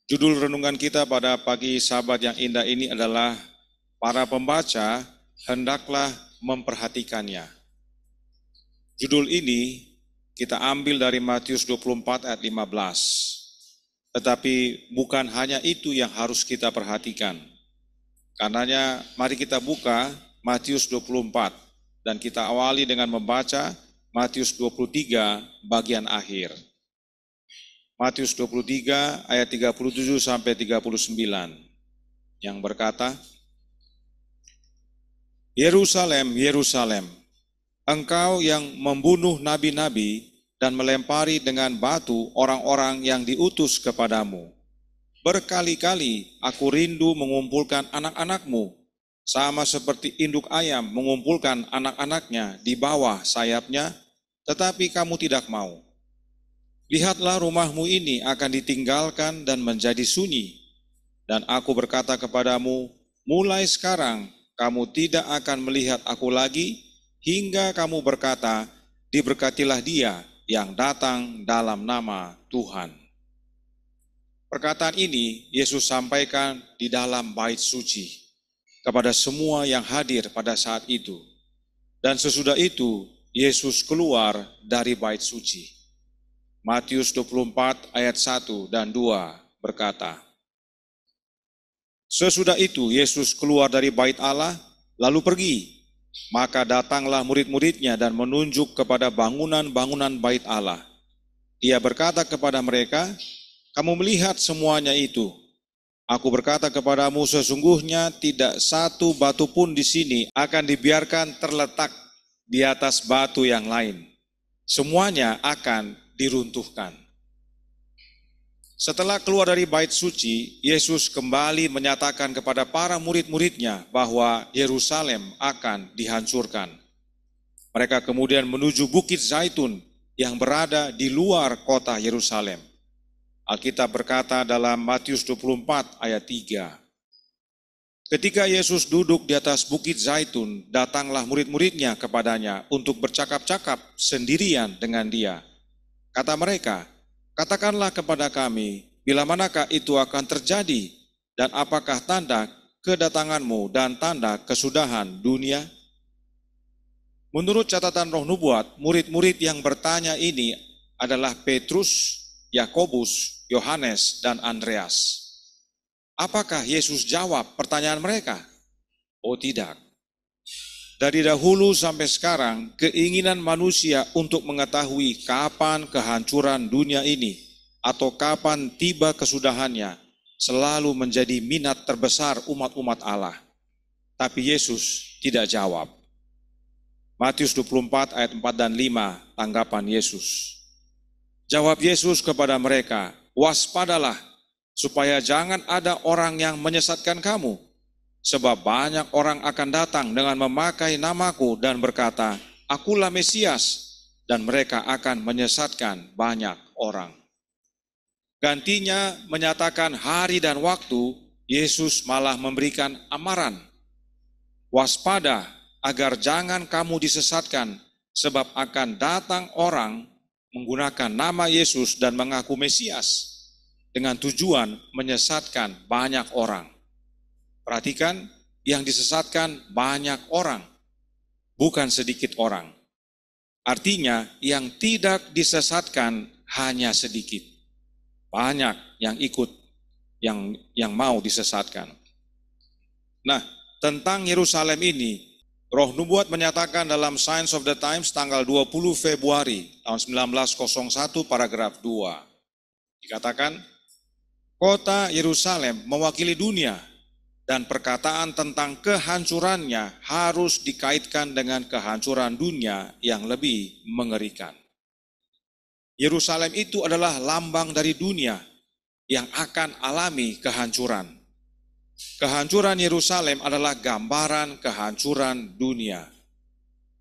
Judul renungan kita pada pagi Sabat yang indah ini adalah para pembaca hendaklah memperhatikannya. Judul ini kita ambil dari Matius 24 ayat 15. Tetapi bukan hanya itu yang harus kita perhatikan. Karenanya mari kita buka Matius 24 dan kita awali dengan membaca Matius 23 bagian akhir. Matius 23 ayat 37 sampai 39 yang berkata, Yerusalem, Yerusalem, engkau yang membunuh nabi-nabi dan melempari dengan batu orang-orang yang diutus kepadamu. Berkali-kali aku rindu mengumpulkan anak-anakmu, sama seperti induk ayam mengumpulkan anak-anaknya di bawah sayapnya, tetapi kamu tidak mau. Lihatlah rumahmu ini akan ditinggalkan dan menjadi sunyi. Dan aku berkata kepadamu, mulai sekarang kamu tidak akan melihat aku lagi, hingga kamu berkata, diberkatilah dia yang datang dalam nama Tuhan. Perkataan ini Yesus sampaikan di dalam bait suci kepada semua yang hadir pada saat itu. Dan sesudah itu Yesus keluar dari bait suci. Matius 24 ayat 1 dan 2 berkata, sesudah itu Yesus keluar dari bait Allah, lalu pergi. Maka datanglah murid-muridnya dan menunjuk kepada bangunan-bangunan bait Allah. Ia berkata kepada mereka, kamu melihat semuanya itu. Aku berkata kepadamu, sesungguhnya tidak satu batu pun di sini akan dibiarkan terletak di atas batu yang lain. Semuanya akan diruntuhkan. Setelah keluar dari bait suci, Yesus kembali menyatakan kepada para murid-muridnya bahwa Yerusalem akan dihancurkan. Mereka kemudian menuju Bukit Zaitun yang berada di luar kota Yerusalem. Alkitab berkata dalam Matius 24 ayat 3. Ketika Yesus duduk di atas Bukit Zaitun, datanglah murid-muridnya kepadanya untuk bercakap-cakap sendirian dengan dia. Kata mereka, katakanlah kepada kami, bila manakah itu akan terjadi, dan apakah tanda kedatanganmu dan tanda kesudahan dunia? Menurut catatan Roh Nubuat, murid-murid yang bertanya ini adalah Petrus, Yakobus, Yohanes, dan Andreas. Apakah Yesus jawab pertanyaan mereka? Oh tidak. Dari dahulu sampai sekarang, keinginan manusia untuk mengetahui kapan kehancuran dunia ini atau kapan tiba kesudahannya selalu menjadi minat terbesar umat-umat Allah. Tapi Yesus tidak jawab. Matius 24 ayat 4 dan 5, tanggapan Yesus. Jawab Yesus kepada mereka, waspadalah supaya jangan ada orang yang menyesatkan kamu. Sebab banyak orang akan datang dengan memakai namaku dan berkata, akulah Mesias, dan mereka akan menyesatkan banyak orang. Gantinya menyatakan hari dan waktu, Yesus malah memberikan amaran. Waspada agar jangan kamu disesatkan, sebab akan datang orang menggunakan nama Yesus dan mengaku Mesias, dengan tujuan menyesatkan banyak orang. Perhatikan, yang disesatkan banyak orang, bukan sedikit orang. Artinya, yang tidak disesatkan hanya sedikit. Banyak yang ikut, yang mau disesatkan. Nah, tentang Yerusalem ini, Roh Nubuat menyatakan dalam Signs of the Times tanggal 20 Februari tahun 1901 paragraf 2. Dikatakan, kota Yerusalem mewakili dunia, dan perkataan tentang kehancurannya harus dikaitkan dengan kehancuran dunia yang lebih mengerikan. Yerusalem itu adalah lambang dari dunia yang akan alami kehancuran. Kehancuran Yerusalem adalah gambaran kehancuran dunia.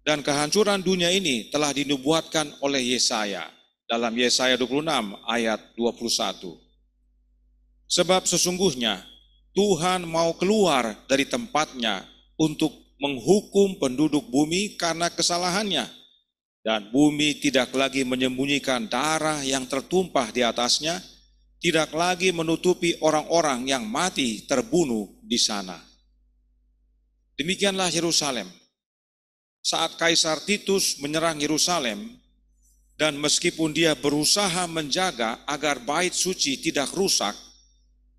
Dan kehancuran dunia ini telah dinubuatkan oleh Yesaya dalam Yesaya 26 ayat 21. Sebab sesungguhnya Tuhan mau keluar dari tempatnya untuk menghukum penduduk bumi karena kesalahannya. Dan bumi tidak lagi menyembunyikan darah yang tertumpah di atasnya, tidak lagi menutupi orang-orang yang mati terbunuh di sana. Demikianlah Yerusalem. Saat Kaisar Titus menyerang Yerusalem, dan meskipun dia berusaha menjaga agar bait suci tidak rusak,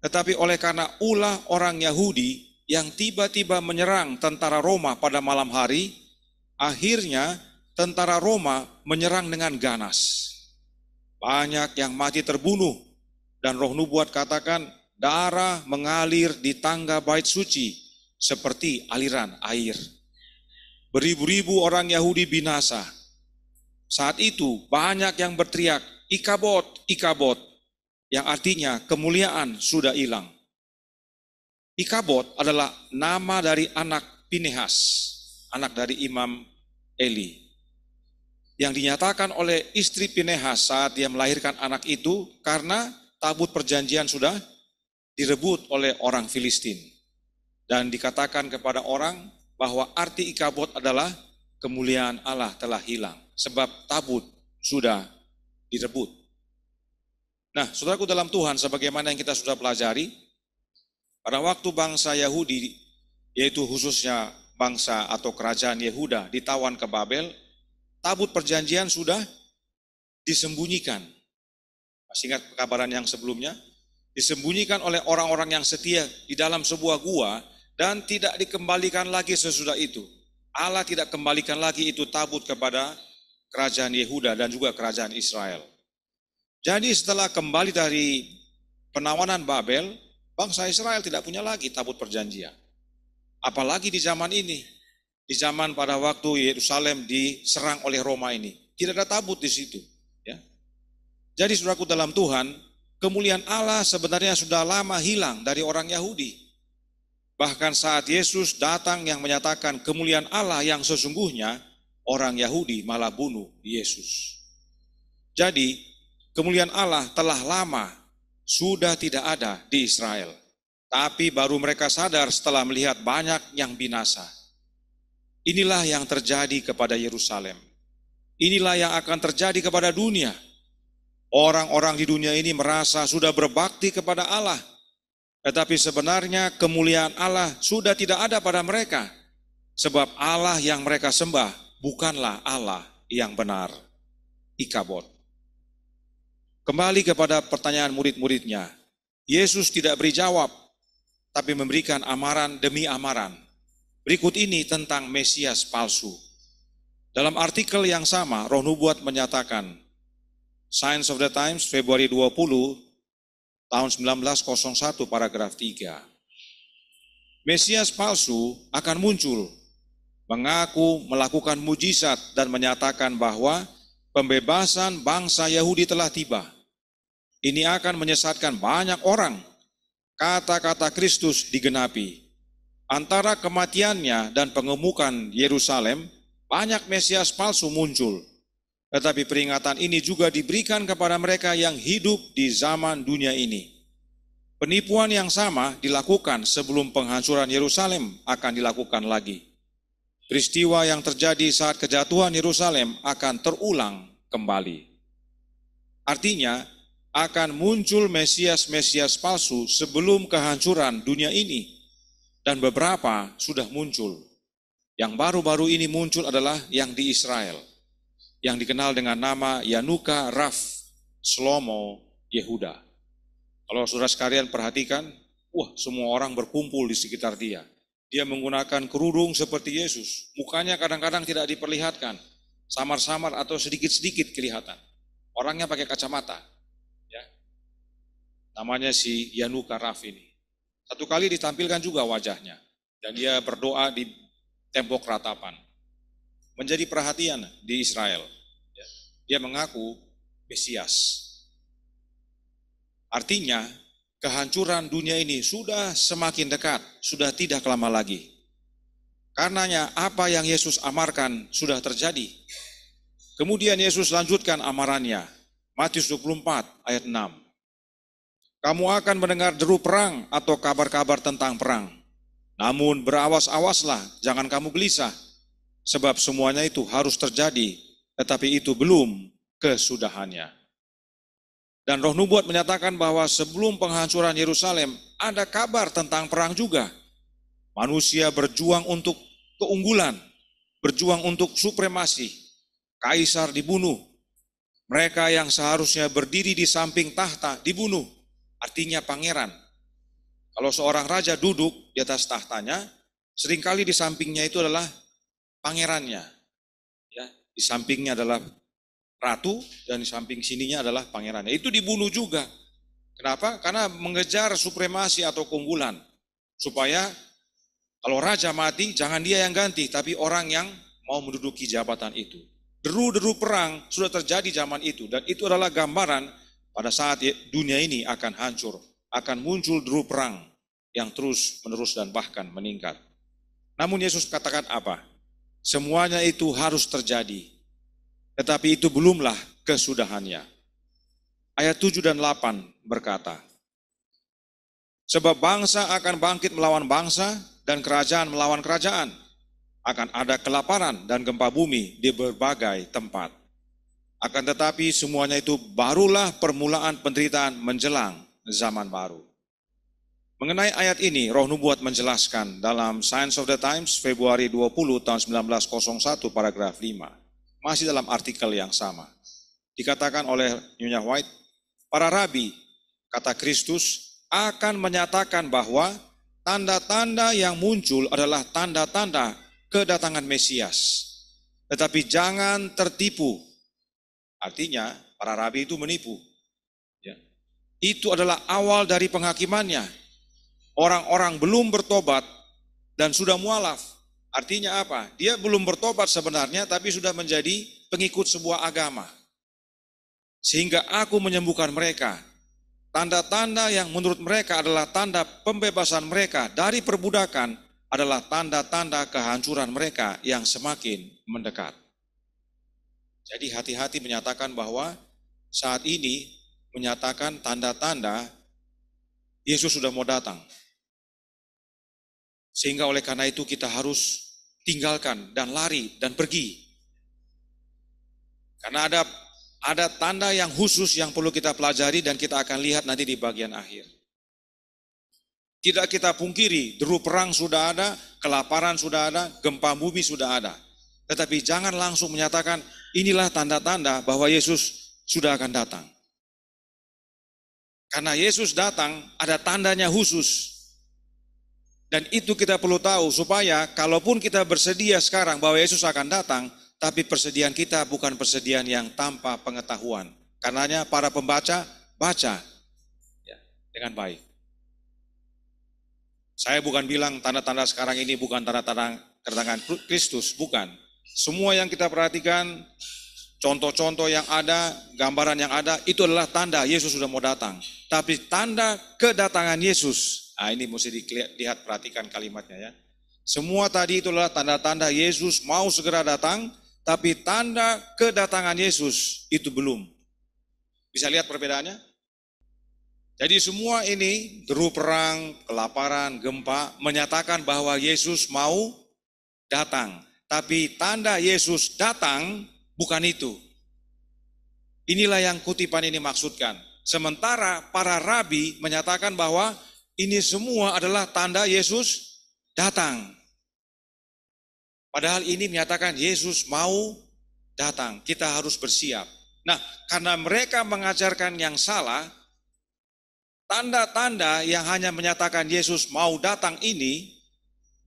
tetapi oleh karena ulah orang Yahudi yang tiba-tiba menyerang tentara Roma pada malam hari, akhirnya tentara Roma menyerang dengan ganas. Banyak yang mati terbunuh, dan Roh Nubuat katakan darah mengalir di tangga bait suci seperti aliran air. Beribu-ribu orang Yahudi binasa. Saat itu banyak yang berteriak, Ikabod, Ikabod, yang artinya kemuliaan sudah hilang. Ikabod adalah nama dari anak Pinehas, anak dari Imam Eli, yang dinyatakan oleh istri Pinehas saat dia melahirkan anak itu karena tabut perjanjian sudah direbut oleh orang Filistin. Dan dikatakan kepada orang bahwa arti Ikabod adalah kemuliaan Allah telah hilang, sebab tabut sudah direbut. Nah, saudaraku dalam Tuhan, sebagaimana yang kita sudah pelajari, pada waktu bangsa Yahudi, yaitu khususnya bangsa atau kerajaan Yehuda ditawan ke Babel, tabut perjanjian sudah disembunyikan. Masih ingat kabaran yang sebelumnya? Disembunyikan oleh orang-orang yang setia di dalam sebuah gua dan tidak dikembalikan lagi sesudah itu. Allah tidak kembalikan lagi itu tabut kepada kerajaan Yehuda dan juga kerajaan Israel. Jadi setelah kembali dari penawanan Babel, bangsa Israel tidak punya lagi tabut perjanjian. Apalagi di zaman ini, di zaman pada waktu Yerusalem diserang oleh Roma ini, tidak ada tabut di situ. Ya. Jadi saudaraku dalam Tuhan, kemuliaan Allah sebenarnya sudah lama hilang dari orang Yahudi. Bahkan saat Yesus datang yang menyatakan kemuliaan Allah yang sesungguhnya, orang Yahudi malah bunuh Yesus. Jadi, kemuliaan Allah telah lama sudah tidak ada di Israel. Tapi baru mereka sadar setelah melihat banyak yang binasa. Inilah yang terjadi kepada Yerusalem. Inilah yang akan terjadi kepada dunia. Orang-orang di dunia ini merasa sudah berbakti kepada Allah. Tetapi sebenarnya kemuliaan Allah sudah tidak ada pada mereka. Sebab Allah yang mereka sembah bukanlah Allah yang benar. Ikabod. Kembali kepada pertanyaan murid-muridnya. Yesus tidak beri jawab, tapi memberikan amaran demi amaran. Berikut ini tentang Mesias palsu. Dalam artikel yang sama, Roh Nubuat menyatakan, Signs of the Times, Februari 20, tahun 1901, paragraf 3. Mesias palsu akan muncul, mengaku melakukan mujizat dan menyatakan bahwa pembebasan bangsa Yahudi telah tiba. Ini akan menyesatkan banyak orang. Kata-kata Kristus digenapi. Antara kematiannya dan pengemukan Yerusalem, banyak Mesias palsu muncul. Tetapi peringatan ini juga diberikan kepada mereka yang hidup di zaman dunia ini. Penipuan yang sama dilakukan sebelum penghancuran Yerusalem akan dilakukan lagi. Peristiwa yang terjadi saat kejatuhan Yerusalem akan terulang kembali. Artinya, akan muncul Mesias-Mesias palsu sebelum kehancuran dunia ini. Dan beberapa sudah muncul. Yang baru-baru ini muncul adalah yang di Israel, yang dikenal dengan nama Yanuka Raf Shlomo Yehuda. Kalau saudara sekalian perhatikan, semua orang berkumpul di sekitar dia. Dia menggunakan kerudung seperti Yesus. Mukanya kadang-kadang tidak diperlihatkan. Samar-samar atau sedikit-sedikit kelihatan. Orangnya pakai kacamata. Ya. Namanya si Yanuka Raf ini. Satu kali ditampilkan juga wajahnya. Dan dia berdoa di tembok ratapan. Menjadi perhatian di Israel. Dia mengaku Mesias. Artinya, kehancuran dunia ini sudah semakin dekat, sudah tidak lama lagi. Karenanya, apa yang Yesus amarkan sudah terjadi. Kemudian Yesus lanjutkan amarannya. Matius 24 ayat 6. Kamu akan mendengar deru perang atau kabar-kabar tentang perang. Namun berawas-awaslah, jangan kamu gelisah. Sebab semuanya itu harus terjadi, tetapi itu belum kesudahannya. Dan Roh Nubuat menyatakan bahwa sebelum penghancuran Yerusalem ada kabar tentang perang juga. Manusia berjuang untuk keunggulan, berjuang untuk supremasi. Kaisar dibunuh. Mereka yang seharusnya berdiri di samping tahta dibunuh. Artinya pangeran. Kalau seorang raja duduk di atas tahtanya, seringkali di sampingnya itu adalah pangerannya. Ya, di sampingnya adalah ratu dan di samping sininya adalah pangerannya. Itu dibunuh juga. Kenapa? Karena mengejar supremasi atau keunggulan. Supaya kalau raja mati, jangan dia yang ganti, tapi orang yang mau menduduki jabatan itu. Deru-deru perang sudah terjadi zaman itu, dan itu adalah gambaran pada saat dunia ini akan hancur, akan muncul deru perang yang terus-menerus dan bahkan meningkat. Namun Yesus katakan apa? Semuanya itu harus terjadi, tetapi itu belumlah kesudahannya. Ayat 7 dan 8 berkata, sebab bangsa akan bangkit melawan bangsa dan kerajaan melawan kerajaan. Akan ada kelaparan dan gempa bumi di berbagai tempat. Akan tetapi semuanya itu barulah permulaan penderitaan menjelang zaman baru. Mengenai ayat ini, Roh Nubuat menjelaskan dalam Signs of the Times, Februari 20 tahun 1901, paragraf 5. Masih dalam artikel yang sama. Dikatakan oleh Nyonya White, para rabi, kata Kristus, akan menyatakan bahwa tanda-tanda yang muncul adalah tanda-tanda kedatangan Mesias. Tetapi jangan tertipu. Artinya, para rabi itu menipu. Ya. Itu adalah awal dari penghakimannya. Orang-orang belum bertobat dan sudah mualaf. Artinya apa? Dia belum bertobat sebenarnya, tapi sudah menjadi pengikut sebuah agama. Sehingga aku menyembuhkan mereka. Tanda-tanda yang menurut mereka adalah tanda pembebasan mereka dari perbudakan adalah tanda-tanda kehancuran mereka yang semakin mendekat. Jadi hati-hati menyatakan bahwa saat ini menyatakan tanda-tanda Yesus sudah mau datang. Sehingga oleh karena itu kita harus tinggalkan dan lari dan pergi. Karena ada tanda yang khusus yang perlu kita pelajari dan kita akan lihat nanti di bagian akhir. Tidak kita pungkiri, deru perang sudah ada, kelaparan sudah ada, gempa bumi sudah ada. Tetapi jangan langsung menyatakan inilah tanda-tanda bahwa Yesus sudah akan datang. Karena Yesus datang ada tandanya khusus. Dan itu kita perlu tahu supaya kalaupun kita bersedia sekarang bahwa Yesus akan datang, tapi persediaan kita bukan persediaan yang tanpa pengetahuan. Karenanya para pembaca, baca ya, dengan baik. Saya bukan bilang tanda-tanda sekarang ini bukan tanda-tanda kedatangan Kristus, bukan. Semua yang kita perhatikan, contoh-contoh yang ada, gambaran yang ada, itu adalah tanda Yesus sudah mau datang. Tapi tanda kedatangan Yesus, nah ini mesti dilihat, perhatikan kalimatnya ya. Semua tadi itu adalah tanda-tanda Yesus mau segera datang, tapi tanda kedatangan Yesus itu belum. Bisa lihat perbedaannya? Jadi semua ini, deru perang, kelaparan, gempa, menyatakan bahwa Yesus mau datang. Tapi tanda Yesus datang bukan itu. Inilah yang kutipan ini maksudkan. Sementara para rabi menyatakan bahwa ini semua adalah tanda Yesus datang. Padahal ini menyatakan Yesus mau datang. Kita harus bersiap. Nah, karena mereka mengajarkan yang salah, tanda-tanda yang hanya menyatakan Yesus mau datang ini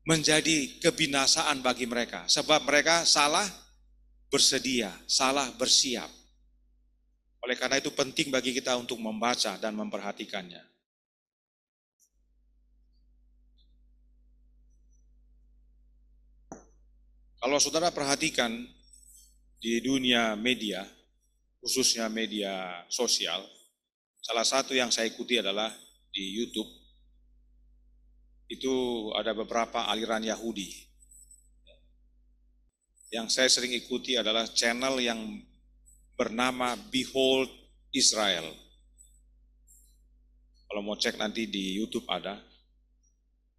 menjadi kebinasaan bagi mereka. Sebab mereka salah bersedia, salah bersiap. Oleh karena itu penting bagi kita untuk membaca dan memperhatikannya. Kalau saudara perhatikan di dunia media, khususnya media sosial, salah satu yang saya ikuti adalah di YouTube, itu ada beberapa aliran Yahudi. Yang saya sering ikuti adalah channel yang bernama Behold Israel. Kalau mau cek nanti di YouTube ada.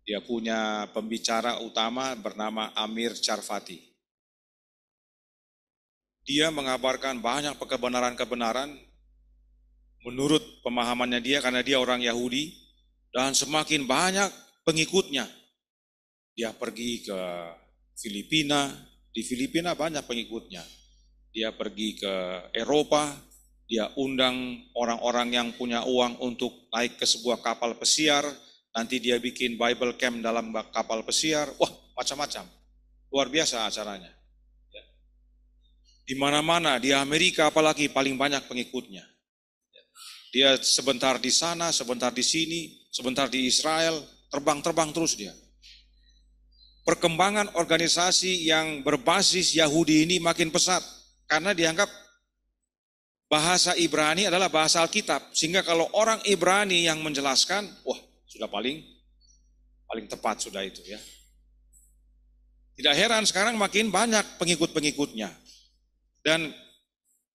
Dia punya pembicara utama bernama Amir Charfati. Dia mengabarkan banyak kebenaran-kebenaran menurut pemahamannya dia, karena dia orang Yahudi, dan semakin banyak pengikutnya. Dia pergi ke Filipina, di Filipina banyak pengikutnya. Dia pergi ke Eropa, dia undang orang-orang yang punya uang untuk naik ke sebuah kapal pesiar, nanti dia bikin Bible camp dalam kapal pesiar, wah macam-macam. Luar biasa acaranya. Di mana-mana, di Amerika apalagi paling banyak pengikutnya. Dia sebentar di sana, sebentar di sini, sebentar di Israel, terbang-terbang terus dia. Perkembangan organisasi yang berbasis Yahudi ini makin pesat, karena dianggap bahasa Ibrani adalah bahasa Alkitab, sehingga kalau orang Ibrani yang menjelaskan, wah sudah paling tepat sudah itu ya. Tidak heran sekarang makin banyak pengikut-pengikutnya. Dan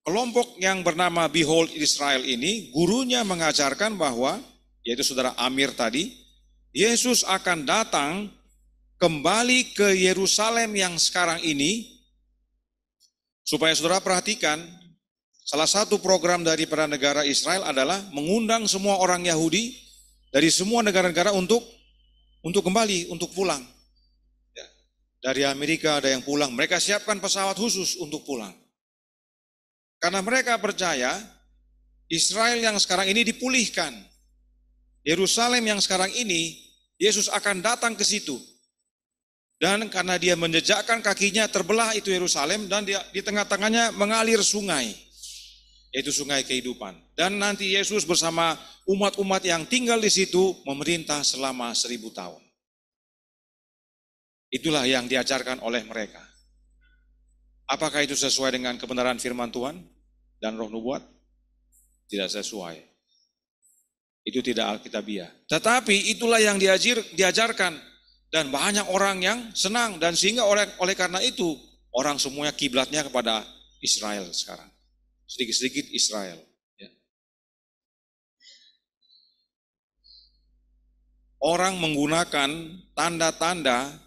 kelompok yang bernama Behold Israel ini, gurunya mengajarkan bahwa, yaitu saudara Amir tadi, Yesus akan datang kembali ke Yerusalem yang sekarang ini, supaya saudara perhatikan, salah satu program daripada negara Israel adalah mengundang semua orang Yahudi dari semua negara-negara untuk kembali, untuk pulang. Ya. Dari Amerika ada yang pulang, mereka siapkan pesawat khusus untuk pulang. Karena mereka percaya Israel yang sekarang ini dipulihkan. Yerusalem yang sekarang ini, Yesus akan datang ke situ. Dan karena dia menjejakkan kakinya, terbelah itu Yerusalem, dan di tengah-tengahnya mengalir sungai, yaitu sungai kehidupan. Dan nanti Yesus bersama umat-umat yang tinggal di situ memerintah selama 1000 tahun. Itulah yang diajarkan oleh mereka. Apakah itu sesuai dengan kebenaran firman Tuhan dan roh nubuat? Tidak sesuai. Itu tidak alkitabiah. Tetapi itulah yang diajarkan. Dan banyak orang yang senang, dan sehingga oleh karena itu orang semuanya kiblatnya kepada Israel sekarang. Sedikit-sedikit Israel. Ya. Orang menggunakan tanda-tanda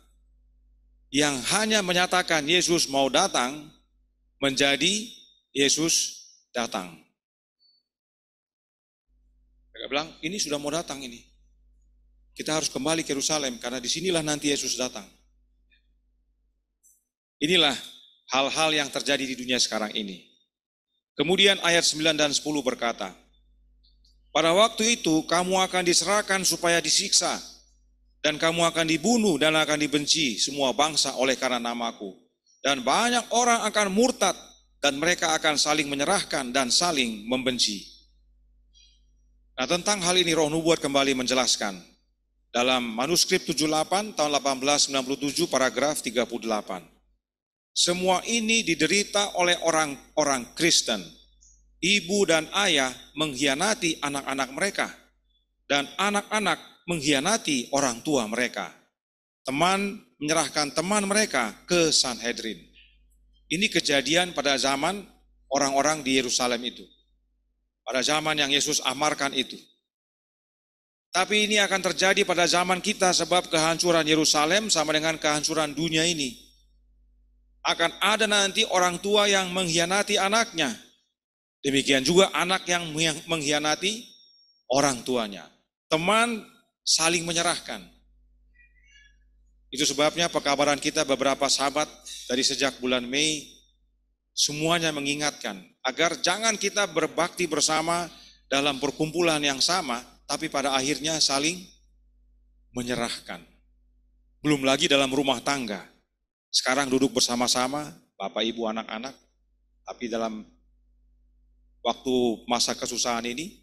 yang hanya menyatakan Yesus mau datang, menjadi Yesus datang. Mereka bilang, ini sudah mau datang ini. Kita harus kembali ke Yerusalem, karena disinilah nanti Yesus datang. Inilah hal-hal yang terjadi di dunia sekarang ini. Kemudian ayat 9 dan 10 berkata, pada waktu itu kamu akan diserahkan supaya disiksa, dan kamu akan dibunuh dan akan dibenci semua bangsa oleh karena namaku. Dan banyak orang akan murtad, dan mereka akan saling menyerahkan dan saling membenci. Nah, tentang hal ini roh nubuat kembali menjelaskan. Dalam manuskrip 78 tahun 1897 paragraf 38. Semua ini diderita oleh orang-orang Kristen. Ibu dan ayah mengkhianati anak-anak mereka, dan anak-anak mengkhianati orang tua mereka. Teman menyerahkan teman mereka ke Sanhedrin. Ini kejadian pada zaman orang-orang di Yerusalem itu. Pada zaman yang Yesus amarkan itu. Tapi ini akan terjadi pada zaman kita, sebab kehancuran Yerusalem sama dengan kehancuran dunia ini. Akan ada nanti orang tua yang mengkhianati anaknya. Demikian juga anak yang mengkhianati orang tuanya. Teman saling menyerahkan. Itu sebabnya pekabaran kita beberapa sahabat dari sejak bulan Mei, semuanya mengingatkan agar jangan kita berbakti bersama dalam perkumpulan yang sama, tapi pada akhirnya saling menyerahkan. Belum lagi dalam rumah tangga. Sekarang duduk bersama-sama, bapak, ibu, anak-anak, tapi dalam waktu masa kesusahan ini,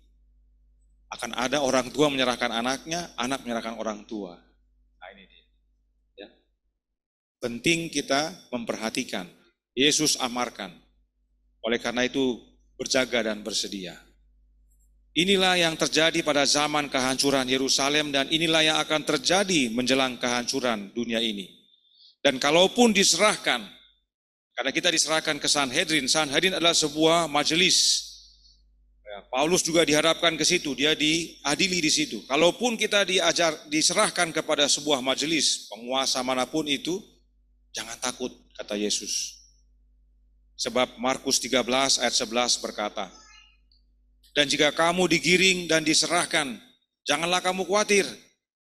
akan ada orang tua menyerahkan anaknya, anak menyerahkan orang tua. Nah ini dia. Ya. Penting kita memperhatikan. Yesus amarkan. Oleh karena itu, berjaga dan bersedia. Inilah yang terjadi pada zaman kehancuran Yerusalem, dan inilah yang akan terjadi menjelang kehancuran dunia ini. Dan kalaupun diserahkan, karena kita diserahkan ke Sanhedrin, Sanhedrin adalah sebuah majelis. Paulus juga diharapkan ke situ, dia diadili di situ. Kalaupun kita diserahkan kepada sebuah majelis, penguasa manapun itu, jangan takut, kata Yesus. Sebab Markus 13 ayat 11 berkata, Dan jika kamu digiring dan diserahkan, janganlah kamu khawatir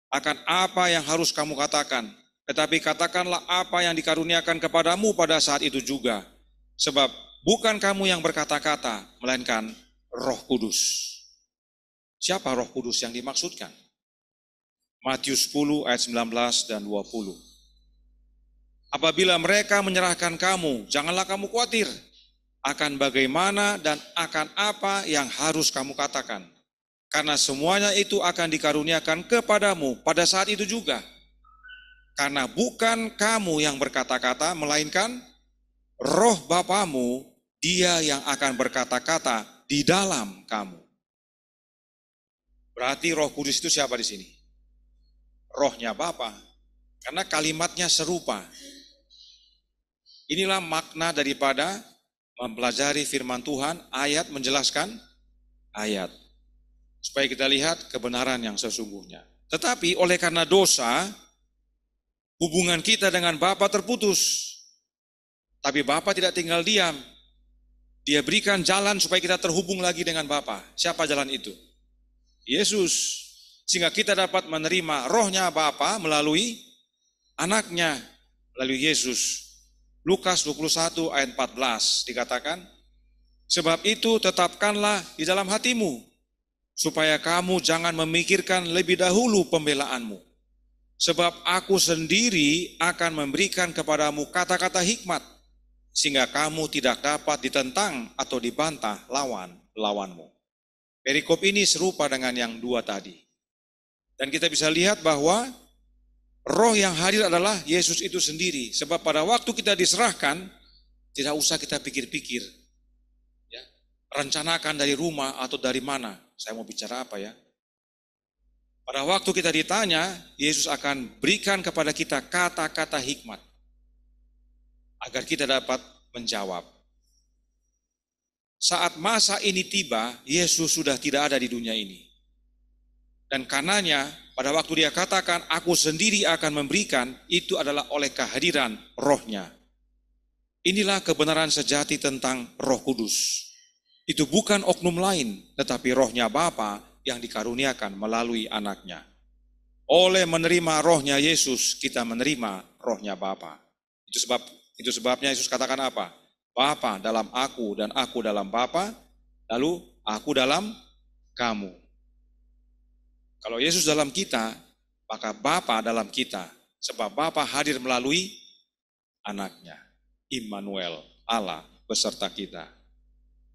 akan apa yang harus kamu katakan, tetapi katakanlah apa yang dikaruniakan kepadamu pada saat itu juga. Sebab bukan kamu yang berkata-kata, melainkan Roh Kudus. Siapa Roh Kudus yang dimaksudkan? Matius 10 ayat 19 dan 20. Apabila mereka menyerahkan kamu, janganlah kamu khawatir akan bagaimana dan akan apa yang harus kamu katakan. Karena semuanya itu akan dikaruniakan kepadamu pada saat itu juga. Karena bukan kamu yang berkata-kata, melainkan Roh Bapamu, Dia yang akan berkata-kata di dalam kamu. Berarti Roh Kudus itu siapa di sini? Rohnya Bapa. Karena kalimatnya serupa. Inilah makna daripada mempelajari firman Tuhan, ayat menjelaskan ayat. Supaya kita lihat kebenaran yang sesungguhnya. Tetapi oleh karena dosa, hubungan kita dengan Bapa terputus. Tapi Bapa tidak tinggal diam. Dia berikan jalan supaya kita terhubung lagi dengan Bapa. Siapa jalan itu? Yesus. Sehingga kita dapat menerima rohnya Bapa melalui anaknya, melalui Yesus. Lukas 21 ayat 14 dikatakan, sebab itu tetapkanlah di dalam hatimu, supaya kamu jangan memikirkan lebih dahulu pembelaanmu. Sebab aku sendiri akan memberikan kepadamu kata-kata hikmat, sehingga kamu tidak dapat ditentang atau dibantah lawanmu. Perikop ini serupa dengan yang dua tadi. Dan kita bisa lihat bahwa roh yang hadir adalah Yesus itu sendiri. Sebab pada waktu kita diserahkan, tidak usah kita pikir-pikir. Ya, rencanakan dari rumah atau dari mana. Saya mau bicara apa ya? Pada waktu kita ditanya, Yesus akan berikan kepada kita kata-kata hikmat. Agar kita dapat menjawab. Saat masa ini tiba, Yesus sudah tidak ada di dunia ini. Dan karenanya, pada waktu dia katakan, aku sendiri akan memberikan, itu adalah oleh kehadiran rohnya. Inilah kebenaran sejati tentang Roh Kudus. Itu bukan oknum lain, tetapi rohnya Bapa yang dikaruniakan melalui anaknya. Oleh menerima rohnya Yesus, kita menerima rohnya Bapa. Itu sebabnya Yesus katakan apa? Bapa dalam aku dan aku dalam Bapa, lalu aku dalam kamu. Kalau Yesus dalam kita, maka Bapa dalam kita. Sebab Bapa hadir melalui anaknya. Immanuel, Allah beserta kita.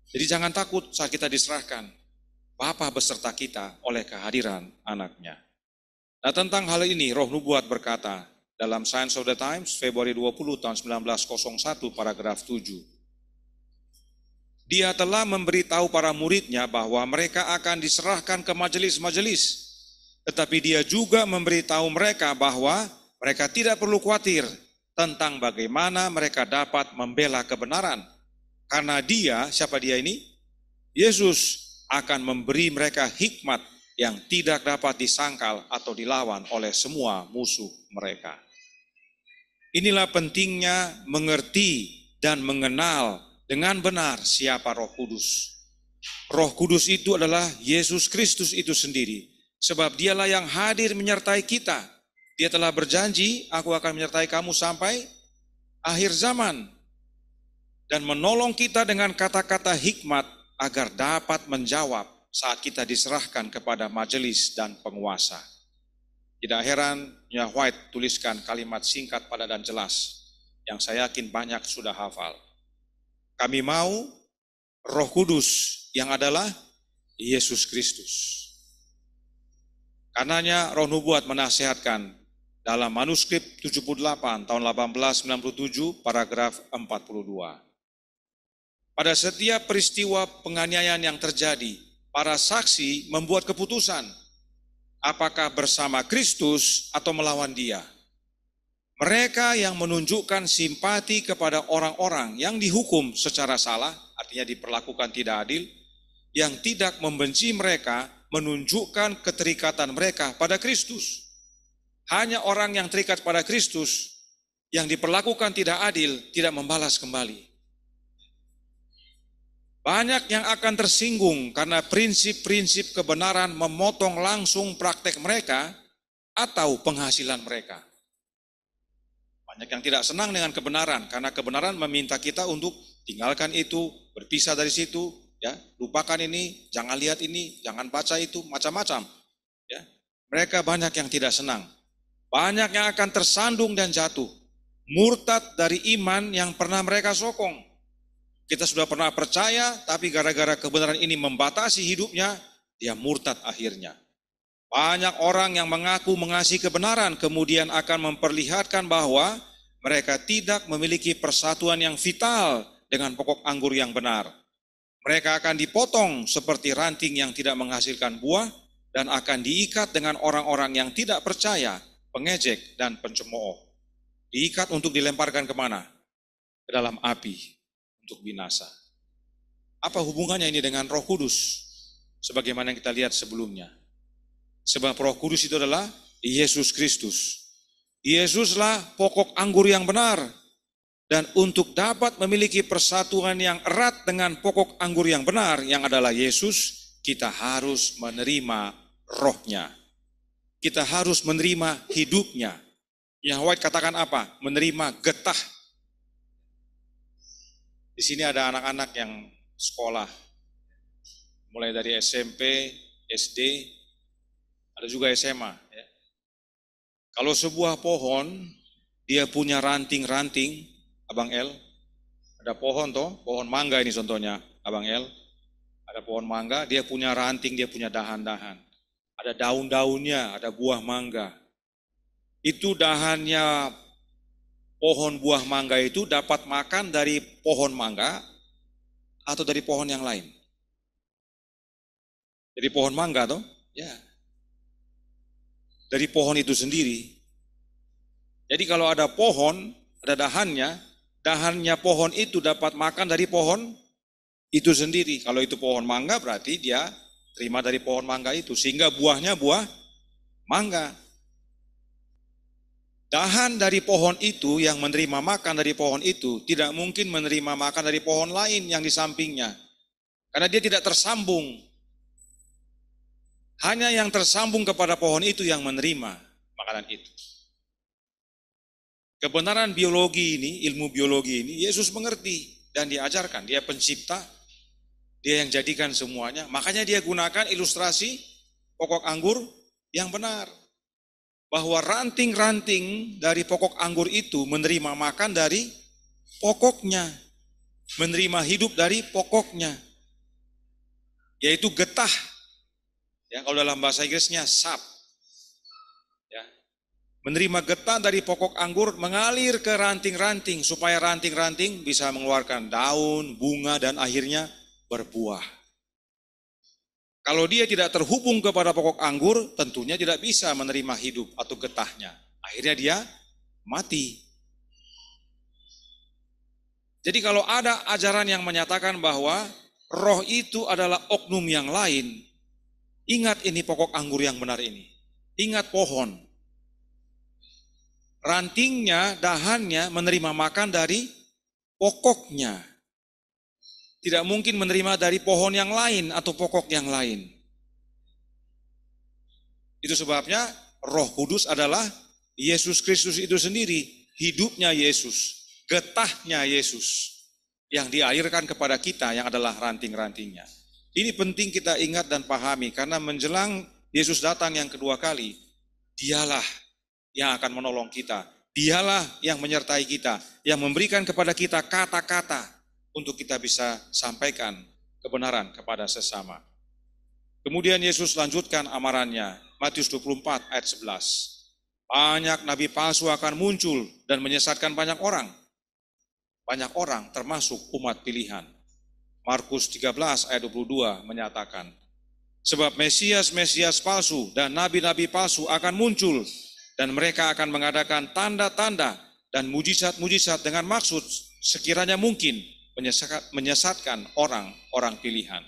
Jadi jangan takut saat kita diserahkan. Bapa beserta kita oleh kehadiran anaknya. Nah tentang hal ini, Roh Nubuat berkata dalam Science of the Times, Februari 20 tahun 1901, paragraf 7. Dia telah memberitahu para muridnya bahwa mereka akan diserahkan ke majelis-majelis. Tetapi dia juga memberitahu mereka bahwa mereka tidak perlu khawatir tentang bagaimana mereka dapat membela kebenaran. Karena dia, siapa dia ini? Yesus akan memberi mereka hikmat yang tidak dapat disangkal atau dilawan oleh semua musuh mereka. Inilah pentingnya mengerti dan mengenal dengan benar siapa Roh Kudus. Roh Kudus itu adalah Yesus Kristus itu sendiri. Sebab dialah yang hadir menyertai kita. Dia telah berjanji, aku akan menyertai kamu sampai akhir zaman. Dan menolong kita dengan kata-kata hikmat agar dapat menjawab saat kita diserahkan kepada majelis dan penguasa. Tidak heran, Nya White tuliskan kalimat singkat, padat dan jelas, yang saya yakin banyak sudah hafal. Kami mau Roh Kudus yang adalah Yesus Kristus. Karenanya Roh Nubuat menasihatkan dalam manuskrip 78 tahun 1897 paragraf 42. Pada setiap peristiwa penganiayaan yang terjadi, para saksi membuat keputusan apakah bersama Kristus atau melawan Dia. Mereka yang menunjukkan simpati kepada orang-orang yang dihukum secara salah, artinya diperlakukan tidak adil, yang tidak membenci mereka, menunjukkan keterikatan mereka pada Kristus. Hanya orang yang terikat pada Kristus, yang diperlakukan tidak adil, tidak membalas kembali. Banyak yang akan tersinggung karena prinsip-prinsip kebenaran memotong langsung praktek mereka atau penghasilan mereka. Banyak yang tidak senang dengan kebenaran karena kebenaran meminta kita untuk tinggalkan itu, berpisah dari situ, ya, lupakan ini, jangan lihat ini, jangan baca itu, macam-macam. Ya. Mereka banyak yang tidak senang. Banyak yang akan tersandung dan jatuh, murtad dari iman yang pernah mereka sokong. Kita sudah pernah percaya, tapi gara-gara kebenaran ini membatasi hidupnya, dia murtad akhirnya. Banyak orang yang mengaku mengasihi kebenaran, kemudian akan memperlihatkan bahwa mereka tidak memiliki persatuan yang vital dengan pokok anggur yang benar. Mereka akan dipotong seperti ranting yang tidak menghasilkan buah, dan akan diikat dengan orang-orang yang tidak percaya, pengejek, dan pencemooh. Diikat untuk dilemparkan kemana? Ke dalam api. Untuk binasa. Apa hubungannya ini dengan Roh Kudus? Sebagaimana yang kita lihat sebelumnya. Sebab Roh Kudus itu adalah Yesus Kristus. Yesuslah pokok anggur yang benar. Dan untuk dapat memiliki persatuan yang erat dengan pokok anggur yang benar, yang adalah Yesus, kita harus menerima rohnya. Kita harus menerima hidupnya. Yang White katakan apa? Menerima getah. Di sini ada anak-anak yang sekolah, mulai dari SMP, SD, ada juga SMA. Ya. Kalau sebuah pohon, dia punya ranting-ranting, Abang El, ada pohon toh, pohon mangga ini contohnya, Abang El, ada pohon mangga, dia punya ranting, dia punya dahan-dahan. Ada daun-daunnya, ada buah mangga. Itu dahannya pohon buah mangga itu dapat makan dari pohon mangga atau dari pohon yang lain? Dari pohon mangga toh? Ya. Dari pohon itu sendiri. Jadi kalau ada pohon, ada dahannya pohon itu dapat makan dari pohon itu sendiri. Kalau itu pohon mangga berarti dia terima dari pohon mangga itu, sehingga buahnya buah mangga. Dahan dari pohon itu yang menerima makan dari pohon itu tidak mungkin menerima makan dari pohon lain yang di sampingnya. Karena dia tidak tersambung. Hanya yang tersambung kepada pohon itu yang menerima makanan itu. Kebenaran biologi ini, ilmu biologi ini, Yesus mengerti dan diajarkan. Dia pencipta, dia yang jadikan semuanya. Makanya dia gunakan ilustrasi pokok anggur yang benar. Bahwa ranting-ranting dari pokok anggur itu menerima makan dari pokoknya, menerima hidup dari pokoknya, yaitu getah. Ya, kalau dalam bahasa Inggrisnya sap. Ya, menerima getah dari pokok anggur mengalir ke ranting-ranting supaya ranting-ranting bisa mengeluarkan daun, bunga, dan akhirnya berbuah. Kalau dia tidak terhubung kepada pokok anggur, tentunya tidak bisa menerima hidup atau getahnya. Akhirnya dia mati. Jadi kalau ada ajaran yang menyatakan bahwa roh itu adalah oknum yang lain, ingat ini pokok anggur yang benar ini. Ingat pohon. Rantingnya, dahannya menerima makan dari pokoknya. Tidak mungkin menerima dari pohon yang lain atau pokok yang lain. Itu sebabnya Roh Kudus adalah Yesus Kristus itu sendiri, hidupnya Yesus, getahnya Yesus yang dialirkan kepada kita yang adalah ranting-rantingnya. Ini penting kita ingat dan pahami karena menjelang Yesus datang yang kedua kali, dialah yang akan menolong kita. Dialah yang menyertai kita, yang memberikan kepada kita kata-kata untuk kita bisa sampaikan kebenaran kepada sesama. Kemudian Yesus lanjutkan amarannya, Matius 24 ayat 11. Banyak nabi palsu akan muncul dan menyesatkan banyak orang. Banyak orang termasuk umat pilihan. Markus 13 ayat 22 menyatakan, sebab Mesias-Mesias palsu dan nabi-nabi palsu akan muncul dan mereka akan mengadakan tanda-tanda dan mujizat-mujizat dengan maksud sekiranya mungkin menyesatkan orang-orang pilihan.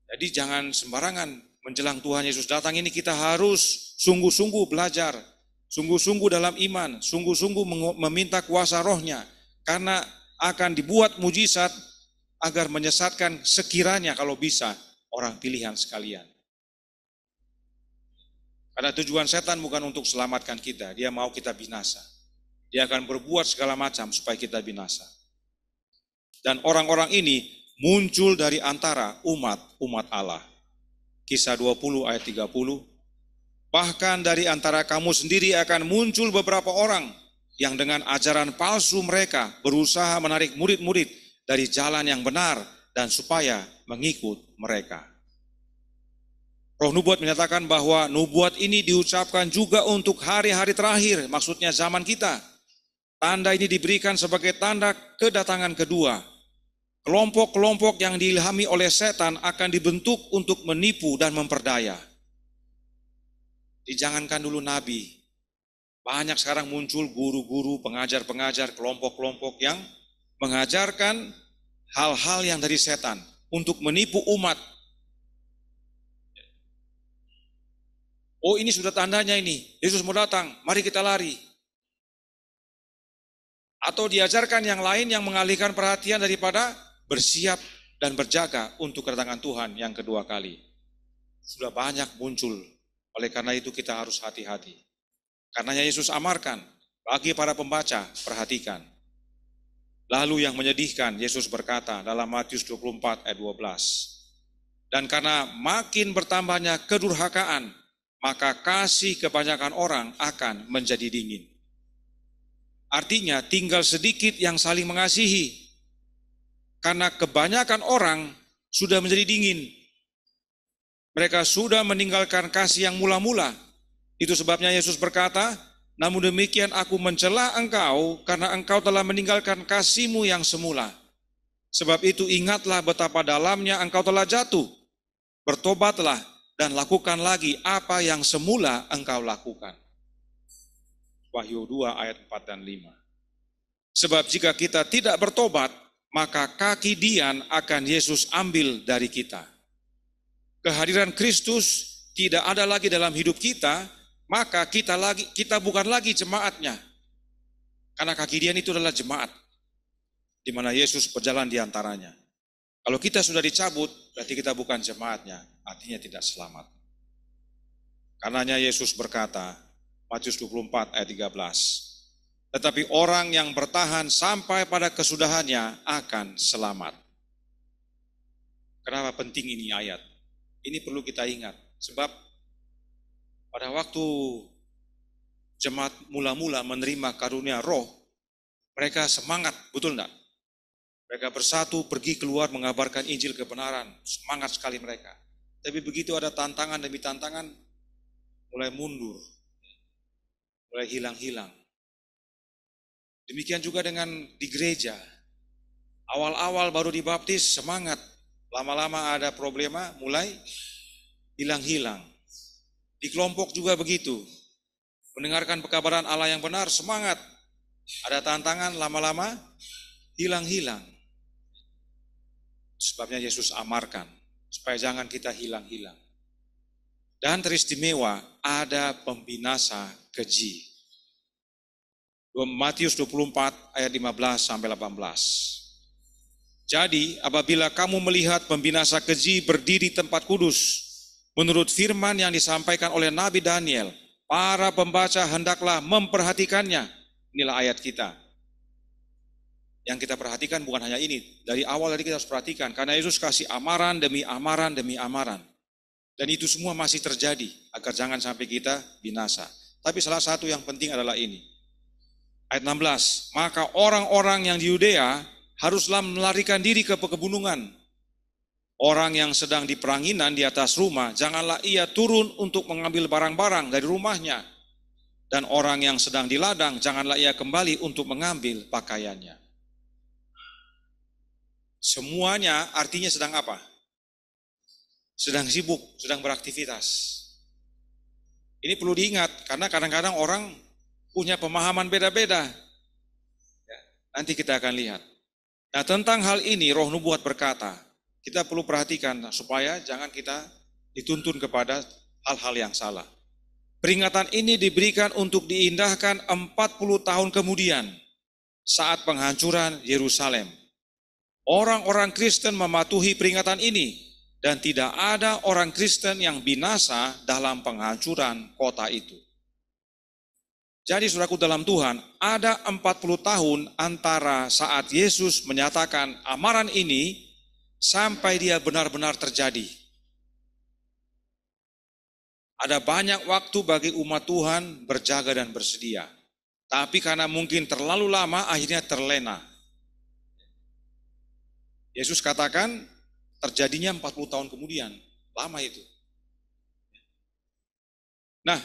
Jadi jangan sembarangan menjelang Tuhan Yesus datang ini kita harus sungguh-sungguh belajar, sungguh-sungguh dalam iman, sungguh-sungguh meminta kuasa rohnya, karena akan dibuat mujizat, agar menyesatkan sekiranya kalau bisa orang pilihan sekalian. Karena tujuan setan bukan untuk selamatkan kita, dia mau kita binasa. Dia akan berbuat segala macam supaya kita binasa. Dan orang-orang ini muncul dari antara umat Allah. Kisah 20 ayat 30. Bahkan dari antara kamu sendiri akan muncul beberapa orang yang dengan ajaran palsu mereka berusaha menarik murid-murid dari jalan yang benar dan supaya mengikut mereka. Roh nubuat menyatakan bahwa nubuat ini diucapkan juga untuk hari-hari terakhir, maksudnya zaman kita. Tanda ini diberikan sebagai tanda kedatangan kedua. Kelompok-kelompok yang diilhami oleh setan akan dibentuk untuk menipu dan memperdaya. Jangankan dulu nabi, banyak sekarang muncul guru-guru, pengajar-pengajar, kelompok-kelompok yang mengajarkan hal-hal yang dari setan untuk menipu umat. Oh, ini sudah tandanya ini, Yesus mau datang, mari kita lari. Atau diajarkan yang lain yang mengalihkan perhatian daripada bersiap dan berjaga untuk kedatangan Tuhan yang kedua kali. Sudah banyak muncul, oleh karena itu kita harus hati-hati. Karenanya Yesus amarkan, bagi para pembaca, perhatikan. Lalu yang menyedihkan, Yesus berkata dalam Matius 24 ayat 12. Dan karena makin bertambahnya kedurhakaan, maka kasih kebanyakan orang akan menjadi dingin. Artinya tinggal sedikit yang saling mengasihi. Karena kebanyakan orang sudah menjadi dingin. Mereka sudah meninggalkan kasih yang mula-mula. Itu sebabnya Yesus berkata, namun demikian aku mencela engkau karena engkau telah meninggalkan kasihmu yang semula. Sebab itu ingatlah betapa dalamnya engkau telah jatuh. Bertobatlah dan lakukan lagi apa yang semula engkau lakukan. Wahyu 2 ayat 4 dan 5. Sebab jika kita tidak bertobat, maka kaki dian akan Yesus ambil dari kita. Kehadiran Kristus tidak ada lagi dalam hidup kita, maka kita bukan lagi jemaatnya. Karena kaki dian itu adalah jemaat, di mana Yesus berjalan di antaranya. Kalau kita sudah dicabut, berarti kita bukan jemaatnya, artinya tidak selamat. Karenanya Yesus berkata, Matius 24 ayat 13, tetapi orang yang bertahan sampai pada kesudahannya akan selamat. Kenapa penting ini ayat? Ini perlu kita ingat, sebab pada waktu jemaat mula-mula menerima karunia roh, mereka semangat, betul enggak? Mereka bersatu pergi keluar mengabarkan Injil kebenaran, semangat sekali mereka. Tapi begitu ada tantangan demi tantangan, mulai mundur, mulai hilang-hilang. Demikian juga dengan di gereja. Awal-awal baru dibaptis, semangat. Lama-lama ada problema, mulai hilang-hilang. Di kelompok juga begitu. Mendengarkan pekabaran Allah yang benar, semangat. Ada tantangan, lama-lama hilang-hilang. Sebabnya Yesus amarkan, supaya jangan kita hilang-hilang. Dan teristimewa, ada pembinasa keji. Matius 24 ayat 15 sampai 18. Jadi apabila kamu melihat pembinasa keji berdiri tempat kudus, menurut firman yang disampaikan oleh Nabi Daniel, para pembaca hendaklah memperhatikannya. Inilah ayat kita. Yang kita perhatikan bukan hanya ini, dari awal tadi kita harus perhatikan, karena Yesus kasih amaran demi amaran demi amaran. Dan itu semua masih terjadi, agar jangan sampai kita binasa. Tapi salah satu yang penting adalah ini. Ayat 16, maka orang-orang yang di Yudea haruslah melarikan diri ke pegunungan. Orang yang sedang di peranginan di atas rumah, janganlah ia turun untuk mengambil barang-barang dari rumahnya. Dan orang yang sedang di ladang, janganlah ia kembali untuk mengambil pakaiannya. Semuanya artinya sedang apa? Sedang sibuk, sedang beraktivitas. Ini perlu diingat, karena kadang-kadang orang punya pemahaman beda-beda. Ya, nanti kita akan lihat. Nah, tentang hal ini Roh Nubuat berkata, kita perlu perhatikan supaya jangan kita dituntun kepada hal-hal yang salah. Peringatan ini diberikan untuk diindahkan 40 tahun kemudian saat penghancuran Yerusalem. Orang-orang Kristen mematuhi peringatan ini dan tidak ada orang Kristen yang binasa dalam penghancuran kota itu. Jadi saudaraku dalam Tuhan, ada 40 tahun antara saat Yesus menyatakan amaran ini sampai dia benar-benar terjadi. Ada banyak waktu bagi umat Tuhan berjaga dan bersedia. Tapi karena mungkin terlalu lama, akhirnya terlena. Yesus katakan terjadinya 40 tahun kemudian. Lama itu. Nah,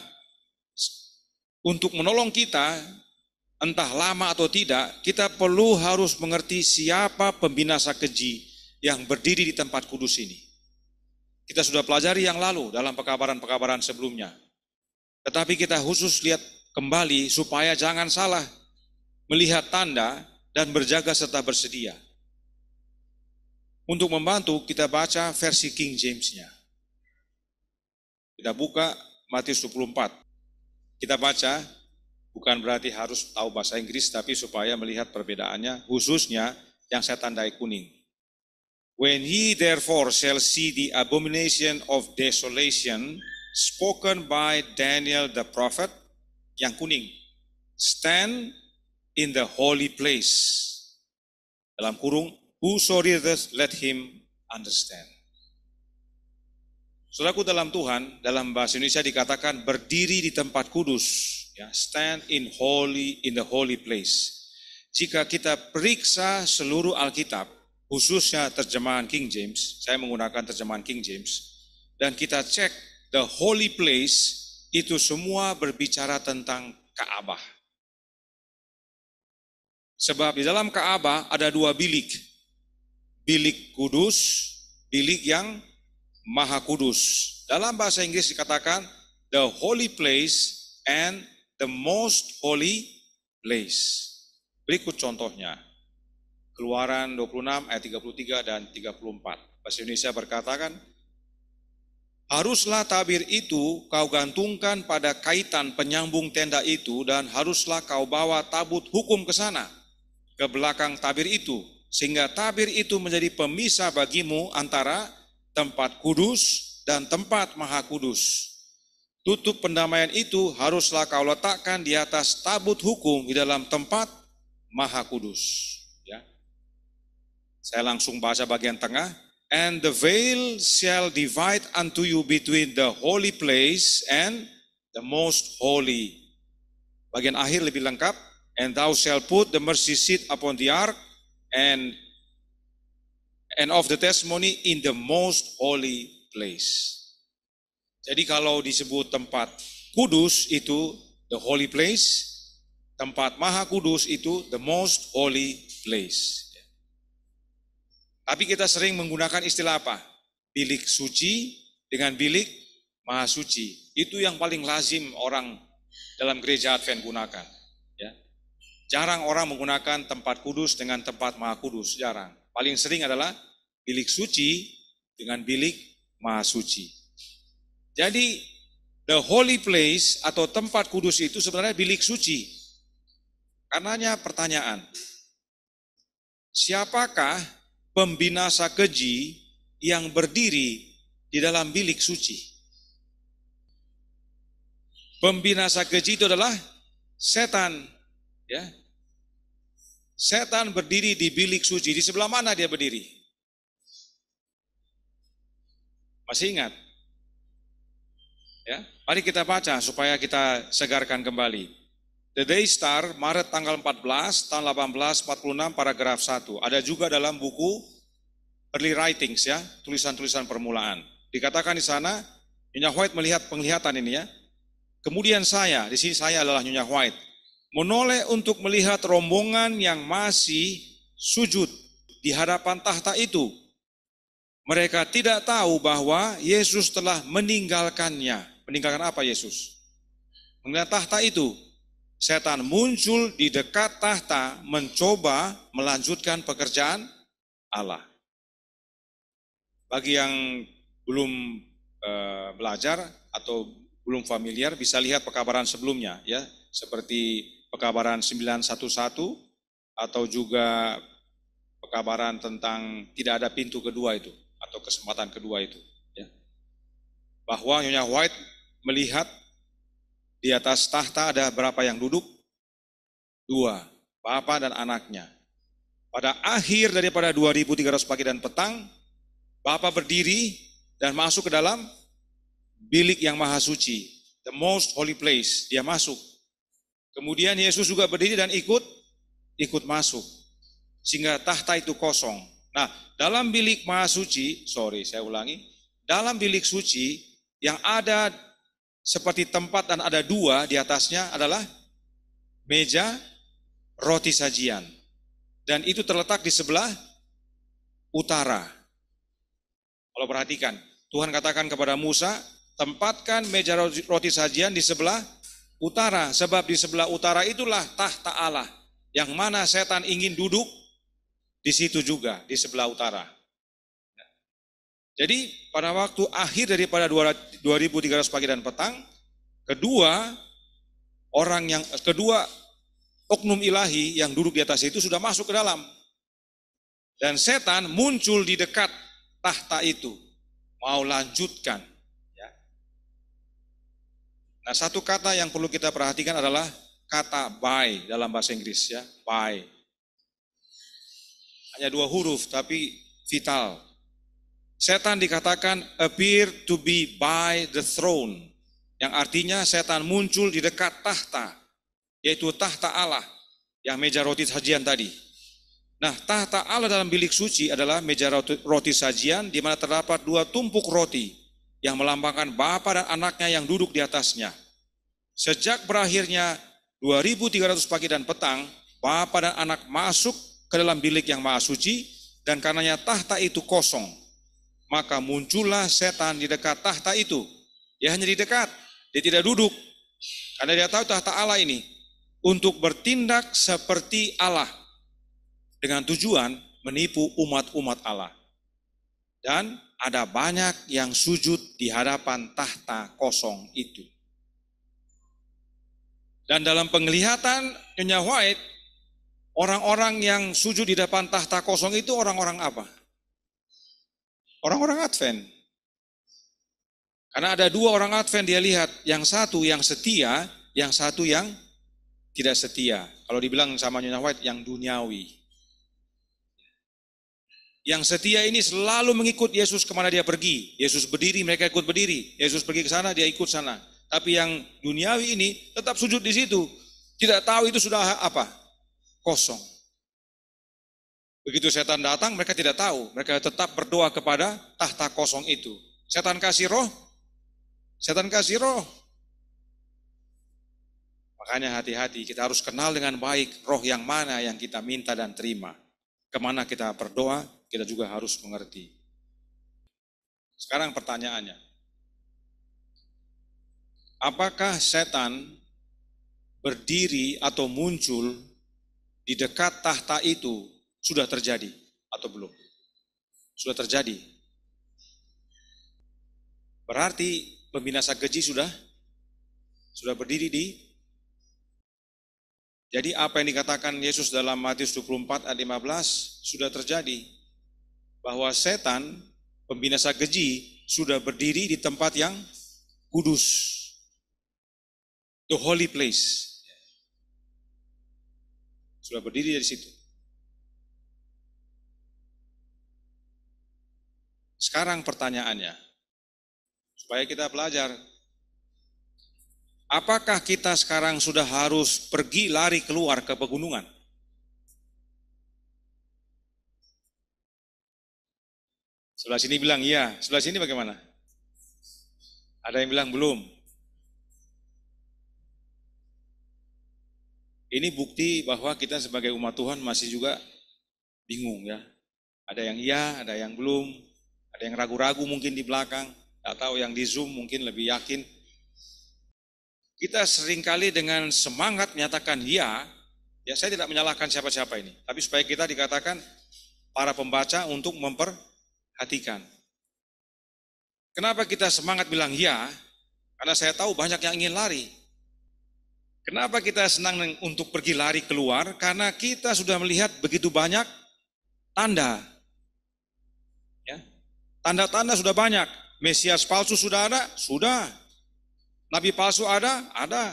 untuk menolong kita, entah lama atau tidak, kita perlu harus mengerti siapa pembinasa keji yang berdiri di tempat kudus ini. Kita sudah pelajari yang lalu dalam pekabaran-pekabaran sebelumnya. Tetapi kita khusus lihat kembali supaya jangan salah melihat tanda dan berjaga serta bersedia. Untuk membantu, kita baca versi King James-nya. Kita buka Matius 24. Kita baca, bukan berarti harus tahu bahasa Inggris, tapi supaya melihat perbedaannya, khususnya yang saya tandai kuning. When he therefore shall see the abomination of desolation, spoken by Daniel the prophet, yang kuning, stand in the holy place. Dalam kurung, whoso readeth, let him understand. Saudaraku dalam Tuhan, dalam bahasa Indonesia dikatakan berdiri di tempat kudus, ya, stand in the holy place. Jika kita periksa seluruh Alkitab, khususnya terjemahan King James, saya menggunakan terjemahan King James, dan kita cek the holy place, itu semua berbicara tentang Ka'bah. Sebab di dalam Ka'bah ada dua bilik, bilik kudus, bilik yang Maha Kudus. Dalam bahasa Inggris dikatakan the holy place and the most holy place. Berikut contohnya. Keluaran 26 ayat 33 dan 34. Bahasa Indonesia berkatakan, haruslah tabir itu kau gantungkan pada kaitan penyambung tenda itu dan haruslah kau bawa tabut hukum ke sana, ke belakang tabir itu, sehingga tabir itu menjadi pemisah bagimu antara tempat kudus dan tempat maha kudus. Tutup pendamaian itu haruslah kau letakkan di atas tabut hukum di dalam tempat maha kudus. Ya. Saya langsung baca bagian tengah. And the veil shall divide unto you between the holy place and the most holy. Bagian akhir lebih lengkap. And thou shalt put the mercy seat upon the ark and of the testimony in the most holy place. Jadi kalau disebut tempat kudus itu the holy place, tempat maha kudus itu the most holy place. Tapi kita sering menggunakan istilah apa? Bilik suci dengan bilik maha suci. Itu yang paling lazim orang dalam gereja Advent gunakan. Ya. Jarang orang menggunakan tempat kudus dengan tempat maha kudus, jarang. Paling sering adalah bilik suci dengan bilik maha suci. Jadi the holy place atau tempat kudus itu sebenarnya bilik suci. Karenanya pertanyaan, siapakah pembinasa keji yang berdiri di dalam bilik suci? Pembinasa keji itu adalah setan, ya. Setan berdiri di bilik suci. Di sebelah mana dia berdiri? Masih ingat? Ya, mari kita baca supaya kita segarkan kembali. The Day Star, Maret tanggal 14, tahun 1846, paragraf 1. Ada juga dalam buku Early Writings, ya, tulisan-tulisan permulaan. Dikatakan di sana, Nyonya White melihat penglihatan ini, ya. Kemudian saya, di sini saya adalah Nyonya White, menoleh untuk melihat rombongan yang masih sujud di hadapan tahta itu. Mereka tidak tahu bahwa Yesus telah meninggalkannya. Meninggalkan apa Yesus? Meninggalkan tahta itu. Setan muncul di dekat tahta mencoba melanjutkan pekerjaan Allah. Bagi yang belum belajar atau belum familiar bisa lihat pekabaran sebelumnya, ya, seperti pekabaran 911 atau juga pekabaran tentang tidak ada pintu kedua itu atau kesempatan kedua itu, ya. Bahwa Nyonya White melihat di atas tahta ada berapa yang duduk? 2, Bapa dan anaknya. Pada akhir daripada 2300 pagi dan petang, Bapa berdiri dan masuk ke dalam bilik yang maha suci, the most holy place. Dia masuk. Kemudian Yesus juga berdiri dan ikut masuk. Sehingga tahta itu kosong. Nah, dalam bilik maha suci, dalam bilik suci yang ada seperti tempat dan ada 2 di atasnya adalah meja roti sajian. Dan itu terletak di sebelah utara. Kalau perhatikan, Tuhan katakan kepada Musa, tempatkan meja roti sajian di sebelah utara, sebab di sebelah utara itulah tahta Allah, yang mana setan ingin duduk di situ juga, di sebelah utara. Jadi pada waktu akhir daripada 2300 pagi dan petang, kedua oknum ilahi yang duduk di atas itu sudah masuk ke dalam. Dan setan muncul di dekat tahta itu, mau lanjutkan. Ya. Nah, satu kata yang perlu kita perhatikan adalah kata by dalam bahasa Inggris, ya, by. Hanya 2 huruf tapi vital. Setan dikatakan appear to be by the throne, yang artinya setan muncul di dekat tahta, yaitu tahta Allah, yang meja roti sajian tadi. Nah, tahta Allah dalam bilik suci adalah meja roti sajian di mana terdapat 2 tumpuk roti yang melambangkan Bapa dan anaknya yang duduk di atasnya. Sejak berakhirnya 2300 pagi dan petang, Bapa dan anak masuk ke dalam bilik yang maha suci, dan karenanya tahta itu kosong. Maka muncullah setan di dekat tahta itu. Dia hanya di dekat, dia tidak duduk. Karena dia tahu tahta Allah ini untuk bertindak seperti Allah, dengan tujuan menipu umat-umat Allah. Dan ada banyak yang sujud di hadapan tahta kosong itu. Dan dalam penglihatan Nyonya White, orang-orang yang sujud di depan tahta kosong itu orang-orang apa? Orang-orang Advent. Karena ada 2 orang Advent dia lihat, yang satu yang setia, yang satu yang tidak setia. Kalau dibilang sama Nyonya White, yang duniawi. Yang setia ini selalu mengikut Yesus kemana dia pergi. Yesus berdiri, mereka ikut berdiri. Yesus pergi ke sana, dia ikut sana. Tapi yang duniawi ini tetap sujud di situ. Tidak tahu itu sudah apa? Kosong. Begitu setan datang, mereka tidak tahu. Mereka tetap berdoa kepada tahta kosong itu. Setan kasih roh. Setan kasih roh. Makanya hati-hati, kita harus kenal dengan baik roh yang mana yang kita minta dan terima. Kemana kita berdoa, kita juga harus mengerti. Sekarang pertanyaannya, apakah setan berdiri atau muncul di dekat tahta itu sudah terjadi atau belum? Sudah terjadi. Berarti pembinasa keji sudah berdiri di. Jadi apa yang dikatakan Yesus dalam Matius 24 ayat 15 sudah terjadi. Bahwa setan, pembinasa keji, sudah berdiri di tempat yang kudus. The holy place. Sudah berdiri di situ. Sekarang pertanyaannya, supaya kita belajar, apakah kita sekarang sudah harus pergi lari keluar ke pegunungan? Sebelah sini bilang iya, sebelah sini bagaimana? Ada yang bilang belum. Ini bukti bahwa kita sebagai umat Tuhan masih juga bingung, ya. Ada yang iya, ada yang belum, ada yang ragu-ragu mungkin di belakang, atau yang di Zoom mungkin lebih yakin. Kita seringkali dengan semangat menyatakan ya saya tidak menyalahkan siapa-siapa ini, tapi supaya kita dikatakan para pembaca untuk memperhatikan. Kenapa kita semangat bilang ya? Karena saya tahu banyak yang ingin lari. Kenapa kita senang untuk pergi lari keluar? Karena kita sudah melihat begitu banyak tanda. Ya. Tanda-tanda sudah banyak. Mesias palsu sudah ada? Sudah. Nabi palsu ada? Ada.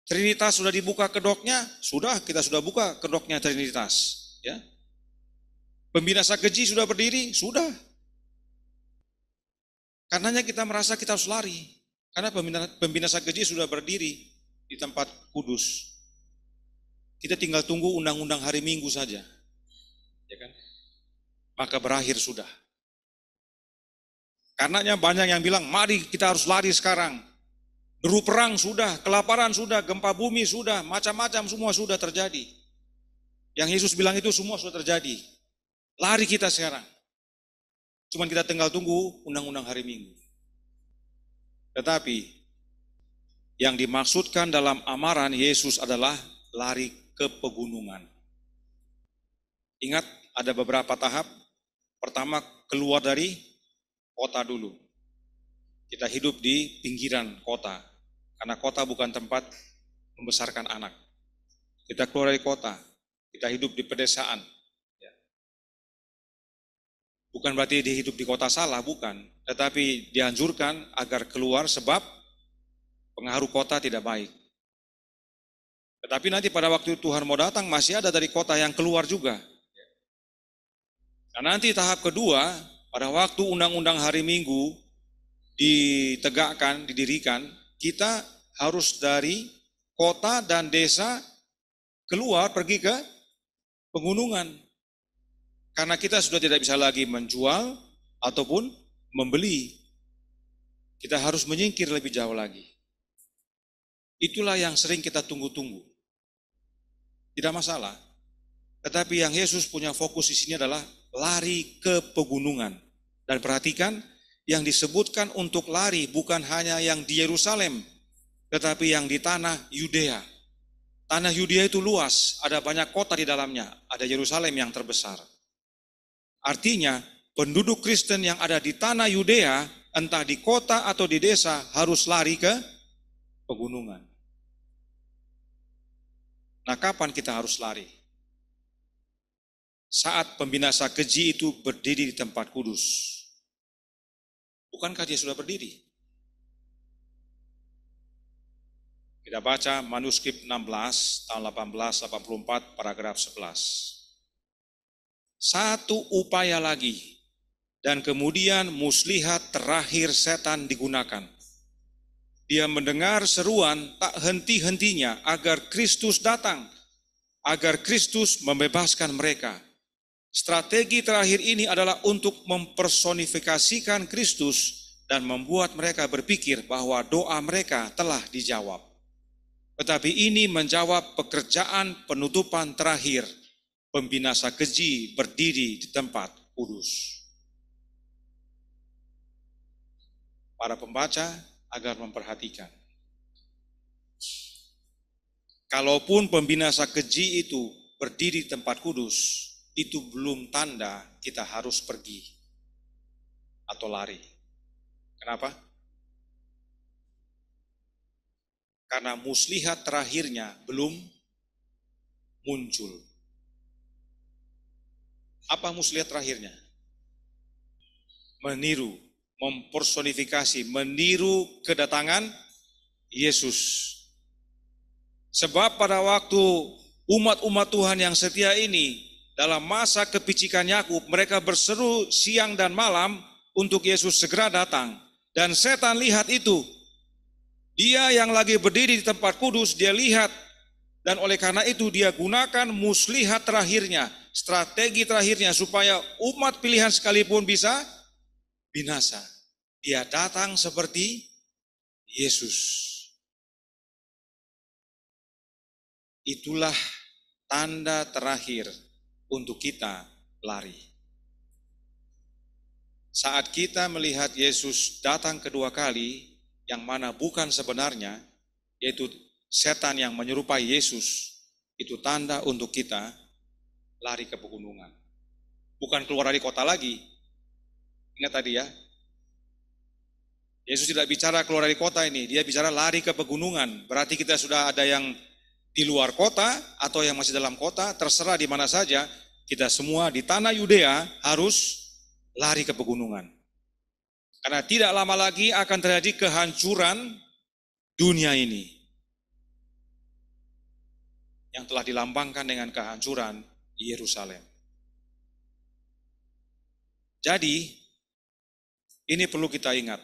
Trinitas sudah dibuka kedoknya? Sudah, kita sudah buka kedoknya Trinitas. Ya. Pembinasa keji sudah berdiri? Sudah. Karenanya kita merasa kita harus lari. Karena pembinasa keji sudah berdiri di tempat kudus. Kita tinggal tunggu undang-undang hari Minggu saja. Ya kan? Maka berakhir sudah. Karenanya banyak yang bilang, mari kita harus lari sekarang. Deru perang sudah, kelaparan sudah, gempa bumi sudah, macam-macam semua sudah terjadi. Yang Yesus bilang itu semua sudah terjadi. Lari kita sekarang. Cuman kita tinggal tunggu undang-undang hari Minggu. Tetapi yang dimaksudkan dalam amaran Yesus adalah lari ke pegunungan. Ingat, ada beberapa tahap. Pertama, keluar dari kota dulu. Kita hidup di pinggiran kota. Karena kota bukan tempat membesarkan anak. Kita keluar dari kota. Kita hidup di pedesaan. Bukan berarti dia hidup di kota salah, bukan. Tetapi dianjurkan agar keluar sebab pengaruh kota tidak baik. Tetapi nanti pada waktu Tuhan mau datang masih ada dari kota yang keluar juga. Nah nanti tahap kedua, pada waktu undang-undang hari Minggu ditegakkan, didirikan, kita harus dari kota dan desa keluar pergi ke pegunungan. Karena kita sudah tidak bisa lagi menjual ataupun membeli. Kita harus menyingkir lebih jauh lagi. Itulah yang sering kita tunggu-tunggu. Tidak masalah. Tetapi yang Yesus punya fokus di sini adalah lari ke pegunungan. Dan perhatikan, yang disebutkan untuk lari bukan hanya yang di Yerusalem, tetapi yang di tanah Yudea. Tanah Yudea itu luas, ada banyak kota di dalamnya, ada Yerusalem yang terbesar. Artinya, penduduk Kristen yang ada di tanah Yudea, entah di kota atau di desa, harus lari ke pegunungan. Nah, kapan kita harus lari? Saat pembinasa keji itu berdiri di tempat kudus. Bukankah dia sudah berdiri? Kita baca manuskrip 16 tahun 1884 paragraf 11. Satu upaya lagi, dan kemudian muslihat terakhir setan digunakan. Dia mendengar seruan tak henti-hentinya agar Kristus datang, agar Kristus membebaskan mereka. Strategi terakhir ini adalah untuk mempersonifikasikan Kristus dan membuat mereka berpikir bahwa doa mereka telah dijawab. Tetapi ini menjawab pekerjaan penutupan terakhir. Pembinasa keji berdiri di tempat kudus. Para pembaca agar memperhatikan. Kalaupun pembinasa keji itu berdiri di tempat kudus, itu belum tanda kita harus pergi atau lari. Kenapa? Karena muslihat terakhirnya belum muncul. Apa muslihat terakhirnya? Meniru, mempersonifikasi, meniru kedatangan Yesus. Sebab pada waktu umat-umat Tuhan yang setia ini, dalam masa kepicikan Yakub, mereka berseru siang dan malam untuk Yesus segera datang. Dan setan lihat itu. Dia yang lagi berdiri di tempat kudus, dia lihat. Dan oleh karena itu dia gunakan muslihat terakhirnya, strategi terakhirnya supaya umat pilihan sekalipun bisa binasa. Dia datang seperti Yesus. Itulah tanda terakhir untuk kita lari. Saat kita melihat Yesus datang kedua kali, yang mana bukan sebenarnya, yaitu setan yang menyerupai Yesus, itu tanda untuk kita lari ke pegunungan. Bukan keluar dari kota lagi. Ingat tadi ya, Yesus tidak bicara keluar dari kota ini, dia bicara lari ke pegunungan. Berarti kita sudah ada yang di luar kota atau yang masih dalam kota, terserah di mana saja, kita semua di tanah Yudea harus lari ke pegunungan. Karena tidak lama lagi akan terjadi kehancuran dunia ini, yang telah dilambangkan dengan kehancuran Yerusalem. Jadi, ini perlu kita ingat.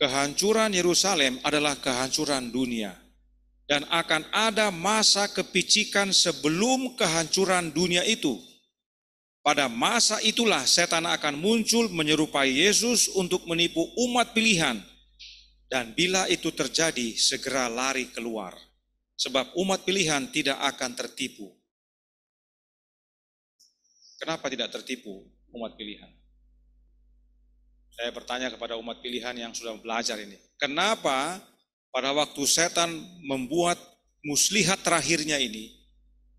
Kehancuran Yerusalem adalah kehancuran dunia. Dan akan ada masa kepicikan sebelum kehancuran dunia itu. Pada masa itulah setan akan muncul menyerupai Yesus untuk menipu umat pilihan. Dan bila itu terjadi, segera lari keluar. Sebab umat pilihan tidak akan tertipu. Kenapa tidak tertipu umat pilihan? Saya bertanya kepada umat pilihan yang sudah belajar ini. Kenapa pada waktu setan membuat muslihat terakhirnya ini,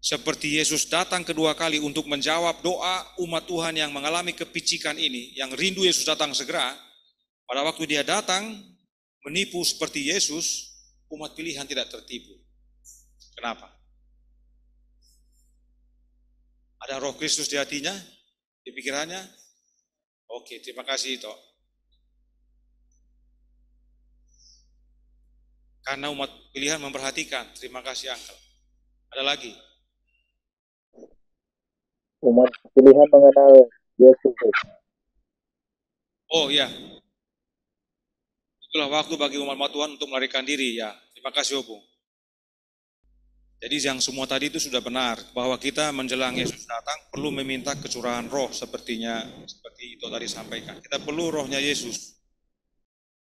seperti Yesus datang kedua kali untuk menjawab doa umat Tuhan yang mengalami kepicikan ini, yang rindu Yesus datang segera, pada waktu dia datang menipu seperti Yesus, umat pilihan tidak tertipu. Kenapa? Ada Roh Kristus di hatinya, di pikirannya? Oke, terima kasih Ito. Karena umat pilihan memperhatikan, terima kasih Uncle. Ada lagi? Umat pilihan mengenal Yesus. Oh iya. Itulah waktu bagi umat Tuhan untuk melarikan diri ya. Terima kasih Obung. Jadi yang semua tadi itu sudah benar, bahwa kita menjelang Yesus datang perlu meminta kecurahan roh seperti itu tadi sampaikan. Kita perlu rohnya Yesus.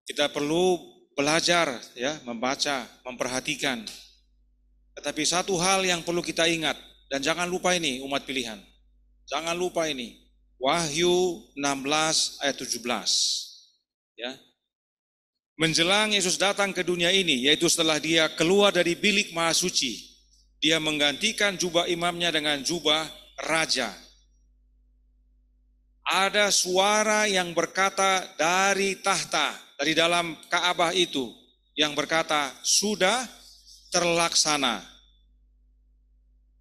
Kita perlu belajar ya, membaca, memperhatikan. Tetapi satu hal yang perlu kita ingat, dan jangan lupa ini umat pilihan. Jangan lupa ini, Wahyu 16 ayat 17. Ya. Menjelang Yesus datang ke dunia ini, yaitu setelah dia keluar dari bilik maha suci, dia menggantikan jubah imamnya dengan jubah raja. Ada suara yang berkata dari tahta, dari dalam Ka'bah itu, yang berkata, sudah terlaksana.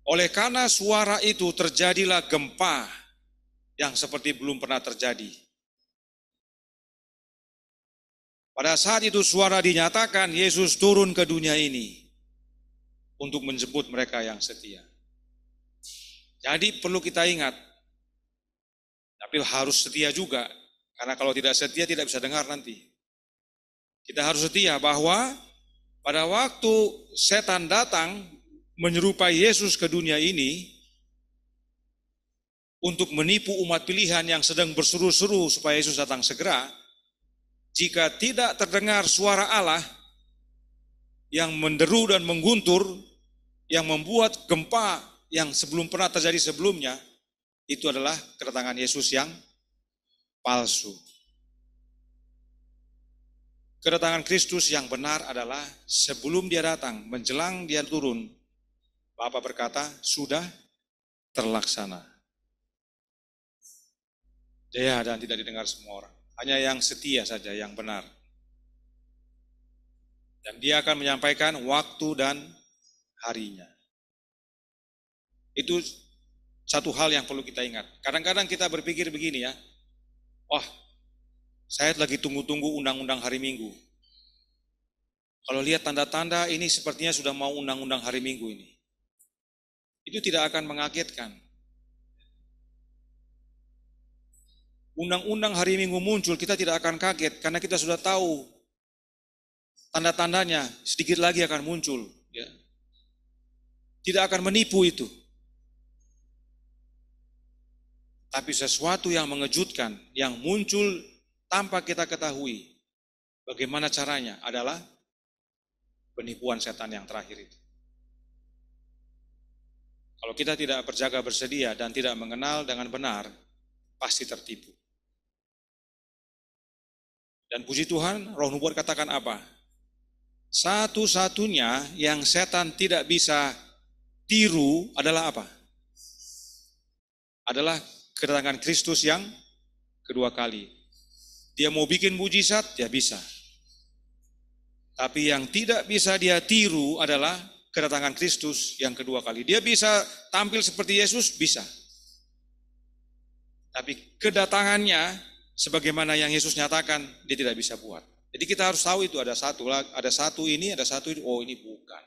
Oleh karena suara itu terjadilah gempa yang seperti belum pernah terjadi. Pada saat itu suara dinyatakan, Yesus turun ke dunia ini untuk menjemput mereka yang setia. Jadi perlu kita ingat, tapi harus setia juga, karena kalau tidak setia tidak bisa dengar nanti. Kita harus setia bahwa pada waktu setan datang menyerupai Yesus ke dunia ini untuk menipu umat pilihan yang sedang berseru-seru supaya Yesus datang segera, jika tidak terdengar suara Allah yang menderu dan mengguntur, yang membuat gempa yang sebelum pernah terjadi sebelumnya, itu adalah kedatangan Yesus yang palsu. Kedatangan Kristus yang benar adalah sebelum dia datang, menjelang dia turun, Bapa berkata, sudah terlaksana. Ya, dan tidak didengar semua orang. Hanya yang setia saja, yang benar. Dan dia akan menyampaikan waktu dan harinya. Itu satu hal yang perlu kita ingat. Kadang-kadang kita berpikir begini ya, wah, saya lagi tunggu-tunggu undang-undang hari Minggu. Kalau lihat tanda-tanda ini sepertinya sudah mau undang-undang hari Minggu ini. Itu tidak akan mengagetkan. Undang-undang hari Minggu muncul, kita tidak akan kaget karena kita sudah tahu tanda-tandanya sedikit lagi akan muncul. Ya. Tidak akan menipu itu. Tapi sesuatu yang mengejutkan, yang muncul tanpa kita ketahui bagaimana caranya adalah penipuan setan yang terakhir itu. Kalau kita tidak berjaga bersedia dan tidak mengenal dengan benar, pasti tertipu. Dan puji Tuhan, Roh Nubuat katakan apa? Satu-satunya yang setan tidak bisa tiru adalah apa? Adalah kedatangan Kristus yang kedua kali. Dia mau bikin mujizat, ya bisa. Tapi yang tidak bisa dia tiru adalah kedatangan Kristus yang kedua kali. Dia bisa tampil seperti Yesus, bisa. Tapi kedatangannya, sebagaimana yang Yesus nyatakan, dia tidak bisa buat. Jadi kita harus tahu itu ada satu ini, oh ini bukan.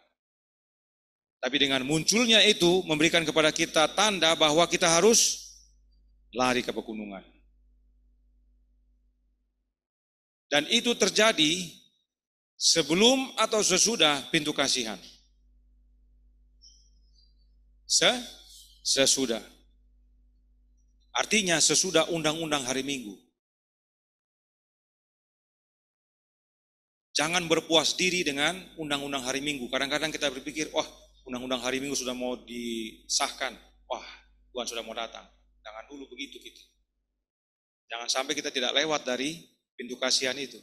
Tapi dengan munculnya itu memberikan kepada kita tanda bahwa kita harus lari ke pegunungan. Dan itu terjadi sebelum atau sesudah pintu kasihan. Sesudah. Artinya sesudah undang-undang hari Minggu. Jangan berpuas diri dengan undang-undang hari Minggu. Kadang-kadang kita berpikir, wah undang-undang hari Minggu sudah mau disahkan. Wah Tuhan sudah mau datang. Jangan dulu begitu kita. Jangan sampai kita tidak lewat dari pintu kasihan itu.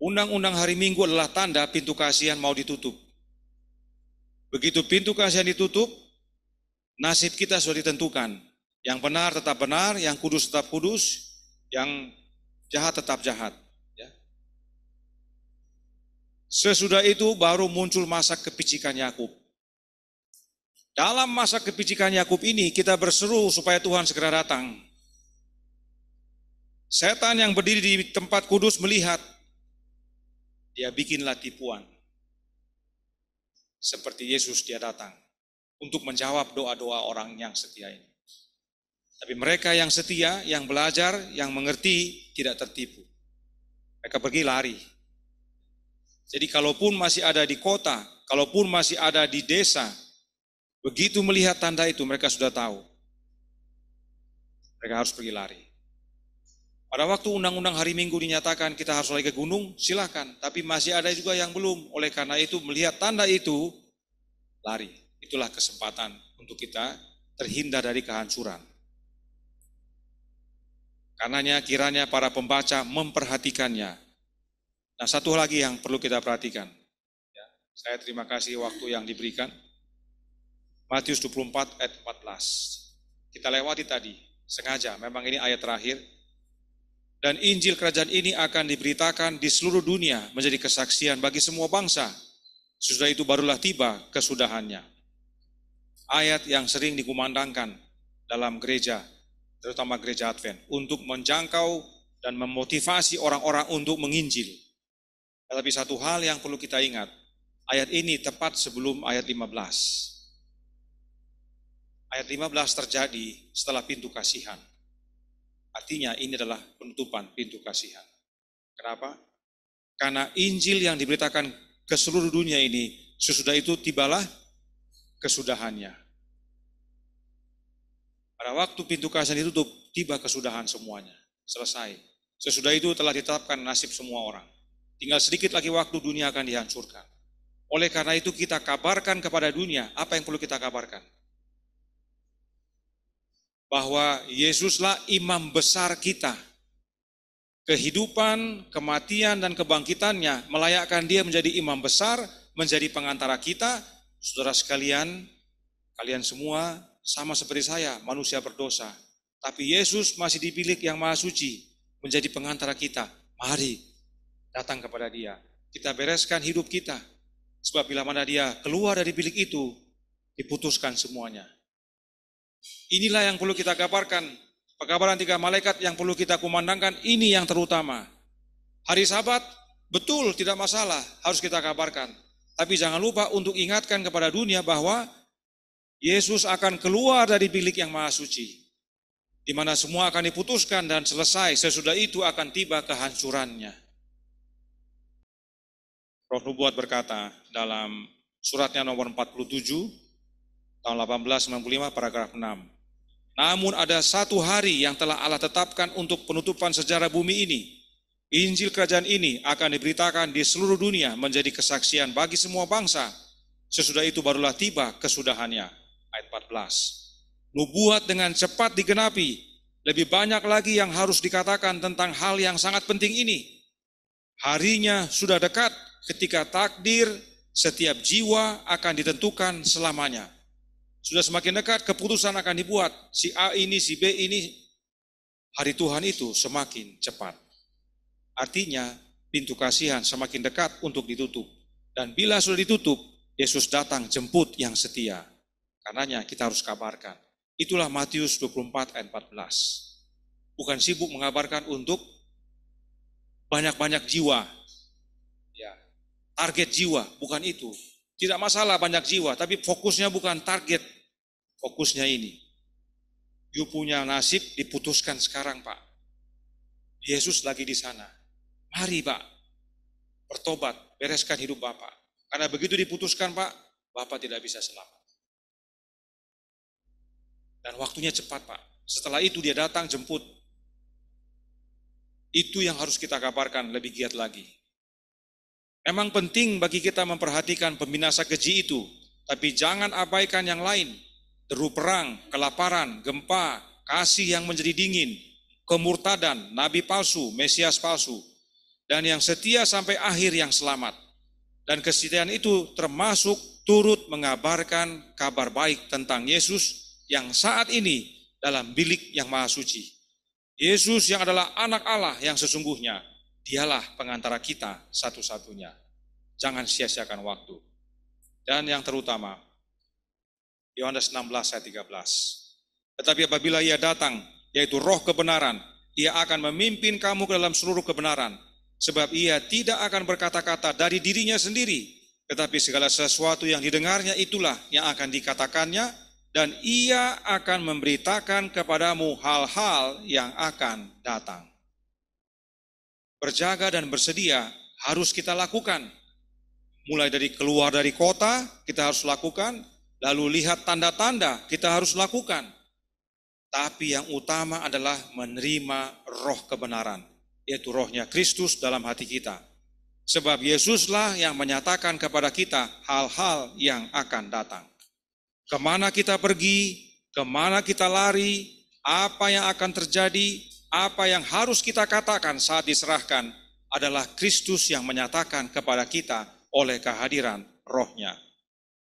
Undang-undang hari Minggu adalah tanda pintu kasihan mau ditutup. Begitu pintu kasihan ditutup, nasib kita sudah ditentukan. Yang benar tetap benar, yang kudus tetap kudus, yang jahat tetap jahat. Ya. Sesudah itu baru muncul masa kepicikan Yakub. Dalam masa kepicikan Yakub ini kita berseru supaya Tuhan segera datang. Setan yang berdiri di tempat kudus melihat, dia bikinlah tipuan. Seperti Yesus dia datang untuk menjawab doa-doa orang yang setia ini. Tapi mereka yang setia, yang belajar, yang mengerti tidak tertipu. Mereka pergi lari. Jadi kalaupun masih ada di kota, kalaupun masih ada di desa, begitu melihat tanda itu mereka sudah tahu. Mereka harus pergi lari. Pada waktu undang-undang hari Minggu dinyatakan kita harus lagi ke gunung, silakan. Tapi masih ada juga yang belum. Oleh karena itu melihat tanda itu, lari. Itulah kesempatan untuk kita terhindar dari kehancuran. Karenanya kiranya para pembaca memperhatikannya. Nah satu lagi yang perlu kita perhatikan. Ya, saya terima kasih waktu yang diberikan. Matius 24 ayat 14. Kita lewati tadi, sengaja, memang ini ayat terakhir. Dan Injil Kerajaan ini akan diberitakan di seluruh dunia menjadi kesaksian bagi semua bangsa. Sesudah itu barulah tiba kesudahannya. Ayat yang sering dikumandangkan dalam gereja, terutama gereja Advent, untuk menjangkau dan memotivasi orang-orang untuk menginjil. Tetapi satu hal yang perlu kita ingat, ayat ini tepat sebelum ayat 15. Ayat 15 terjadi setelah pintu kasihan. Artinya ini adalah penutupan pintu kasihan. Kenapa? Karena Injil yang diberitakan ke seluruh dunia ini, sesudah itu tibalah kesudahannya. Pada waktu pintu kasihan ditutup, tiba kesudahan semuanya. Selesai. Sesudah itu telah ditetapkan nasib semua orang. Tinggal sedikit lagi waktu dunia akan dihancurkan. Oleh karena itu kita kabarkan kepada dunia, apa yang perlu kita kabarkan? Bahwa Yesuslah imam besar kita. Kehidupan, kematian, dan kebangkitannya melayakkan dia menjadi imam besar, menjadi pengantara kita. Saudara sekalian, kalian semua sama seperti saya, manusia berdosa. Tapi Yesus masih di bilik yang maha suci, menjadi pengantara kita. Mari datang kepada dia. Kita bereskan hidup kita. Sebab bila mana dia keluar dari bilik itu, diputuskan semuanya. Inilah yang perlu kita kabarkan. Pekabaran 3 malaikat yang perlu kita kumandangkan, ini yang terutama. Hari Sabat, betul tidak masalah, harus kita kabarkan. Tapi jangan lupa untuk ingatkan kepada dunia bahwa Yesus akan keluar dari bilik yang maha suci. Di mana semua akan diputuskan dan selesai, sesudah itu akan tiba kehancurannya. Roh Nubuat berkata dalam suratnya nomor 47, tahun 1895 paragraf 6. Namun ada satu hari yang telah Allah tetapkan untuk penutupan sejarah bumi ini. Injil Kerajaan ini akan diberitakan di seluruh dunia menjadi kesaksian bagi semua bangsa. Sesudah itu barulah tiba kesudahannya. Ayat 14. Nubuat dengan cepat digenapi. Lebih banyak lagi yang harus dikatakan tentang hal yang sangat penting ini. Harinya sudah dekat ketika takdir setiap jiwa akan ditentukan selamanya. Sudah semakin dekat, keputusan akan dibuat. Si A ini, si B ini, hari Tuhan itu semakin cepat. Artinya, pintu kasihan semakin dekat untuk ditutup. Dan bila sudah ditutup, Yesus datang jemput yang setia. Karenanya kita harus kabarkan. Itulah Matius 24 ayat 14. Bukan sibuk mengabarkan untuk banyak-banyak jiwa. Ya, target jiwa, bukan itu. Tidak masalah banyak jiwa, tapi fokusnya bukan target. Fokusnya ini. You punya nasib diputuskan sekarang, Pak. Yesus lagi di sana. Mari, Pak, bertobat, bereskan hidup Bapak. Karena begitu diputuskan, Pak, Bapak tidak bisa selamat. Dan waktunya cepat, Pak. Setelah itu dia datang jemput. Itu yang harus kita kabarkan lebih giat lagi. Memang penting bagi kita memperhatikan pembinasa keji itu, tapi jangan abaikan yang lain. Deru perang, kelaparan, gempa, kasih yang menjadi dingin, kemurtadan, nabi palsu, mesias palsu, dan yang setia sampai akhir yang selamat. Dan kesetiaan itu termasuk turut mengabarkan kabar baik tentang Yesus yang saat ini dalam bilik yang maha suci. Yesus yang adalah anak Allah yang sesungguhnya, dialah pengantara kita satu-satunya. Jangan sia-siakan waktu. Dan yang terutama, Yohanes 16 ayat 13. Tetapi apabila ia datang, yaitu roh kebenaran, ia akan memimpin kamu ke dalam seluruh kebenaran. Sebab ia tidak akan berkata-kata dari dirinya sendiri, tetapi segala sesuatu yang didengarnya itulah yang akan dikatakannya, dan ia akan memberitakan kepadamu hal-hal yang akan datang. Berjaga dan bersedia harus kita lakukan. Mulai dari keluar dari kota, kita harus lakukan. Lalu lihat tanda-tanda, kita harus lakukan. Tapi yang utama adalah menerima roh kebenaran, yaitu rohnya Kristus dalam hati kita. Sebab Yesuslah yang menyatakan kepada kita hal-hal yang akan datang. Kemana kita pergi, kemana kita lari, apa yang akan terjadi, apa yang harus kita katakan saat diserahkan adalah Kristus yang menyatakan kepada kita oleh kehadiran rohnya.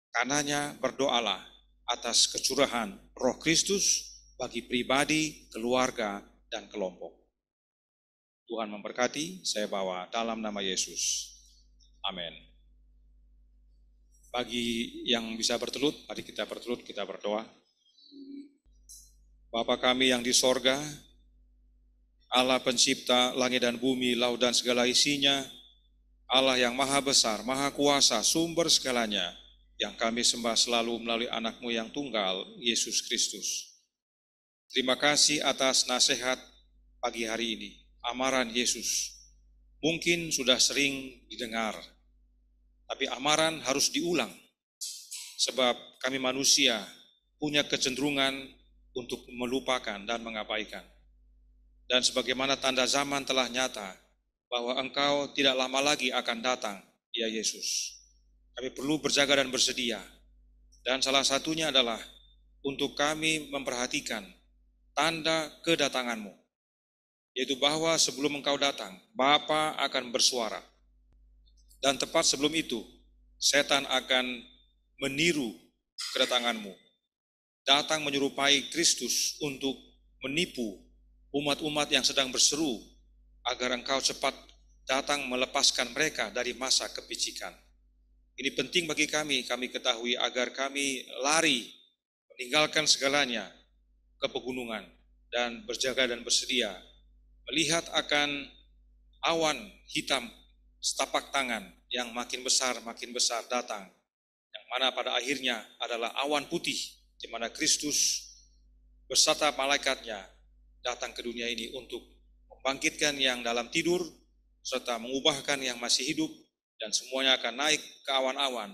Karenanya berdoalah atas kecurahan roh Kristus bagi pribadi, keluarga, dan kelompok. Tuhan memberkati, saya bawa dalam nama Yesus. Amin. Bagi yang bisa bertelut, mari kita bertelut, kita berdoa. Bapa kami yang di sorga, Allah pencipta langit dan bumi, laut dan segala isinya, Allah yang maha besar, maha kuasa, sumber segalanya, yang kami sembah selalu melalui anak-Mu yang tunggal, Yesus Kristus. Terima kasih atas nasihat pagi hari ini, amaran Yesus. Mungkin sudah sering didengar, tapi amaran harus diulang, sebab kami manusia punya kecenderungan untuk melupakan dan mengabaikan. Dan sebagaimana tanda zaman telah nyata, bahwa Engkau tidak lama lagi akan datang, ya Yesus. Kami perlu berjaga dan bersedia. Dan salah satunya adalah untuk kami memperhatikan tanda kedatangan-Mu, yaitu bahwa sebelum Engkau datang, Bapa akan bersuara. Dan tepat sebelum itu, setan akan meniru kedatangan-Mu, datang menyerupai Kristus untuk menipu umat-umat yang sedang berseru agar Engkau cepat datang melepaskan mereka dari masa kepicikan. Ini penting bagi kami ketahui agar kami lari, meninggalkan segalanya ke pegunungan dan berjaga dan bersedia, melihat akan awan hitam setapak tangan yang makin besar datang, yang mana pada akhirnya adalah awan putih, di mana Kristus beserta malaikatnya datang ke dunia ini untuk membangkitkan yang dalam tidur, serta mengubahkan yang masih hidup, dan semuanya akan naik ke awan-awan,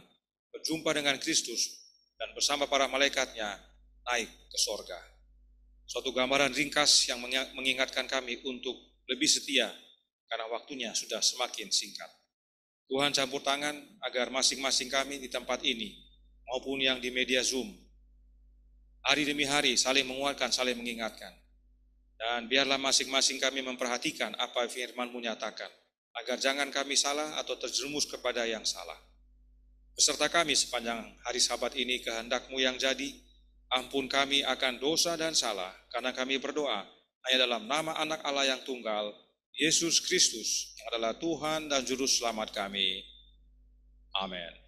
berjumpa dengan Kristus, dan bersama para malaikatnya naik ke sorga. Suatu gambaran ringkas yang mengingatkan kami untuk lebih setia, karena waktunya sudah semakin singkat. Tuhan campur tangan agar masing-masing kami di tempat ini, maupun yang di media Zoom, hari demi hari saling menguatkan, saling mengingatkan. Dan biarlah masing-masing kami memperhatikan apa firman-Mu nyatakan, agar jangan kami salah atau terjerumus kepada yang salah. Beserta kami sepanjang hari Sabat ini kehendak-Mu yang jadi, ampun kami akan dosa dan salah, karena kami berdoa hanya dalam nama Anak Allah yang tunggal, Yesus Kristus yang adalah Tuhan dan Juru Selamat kami. Amin.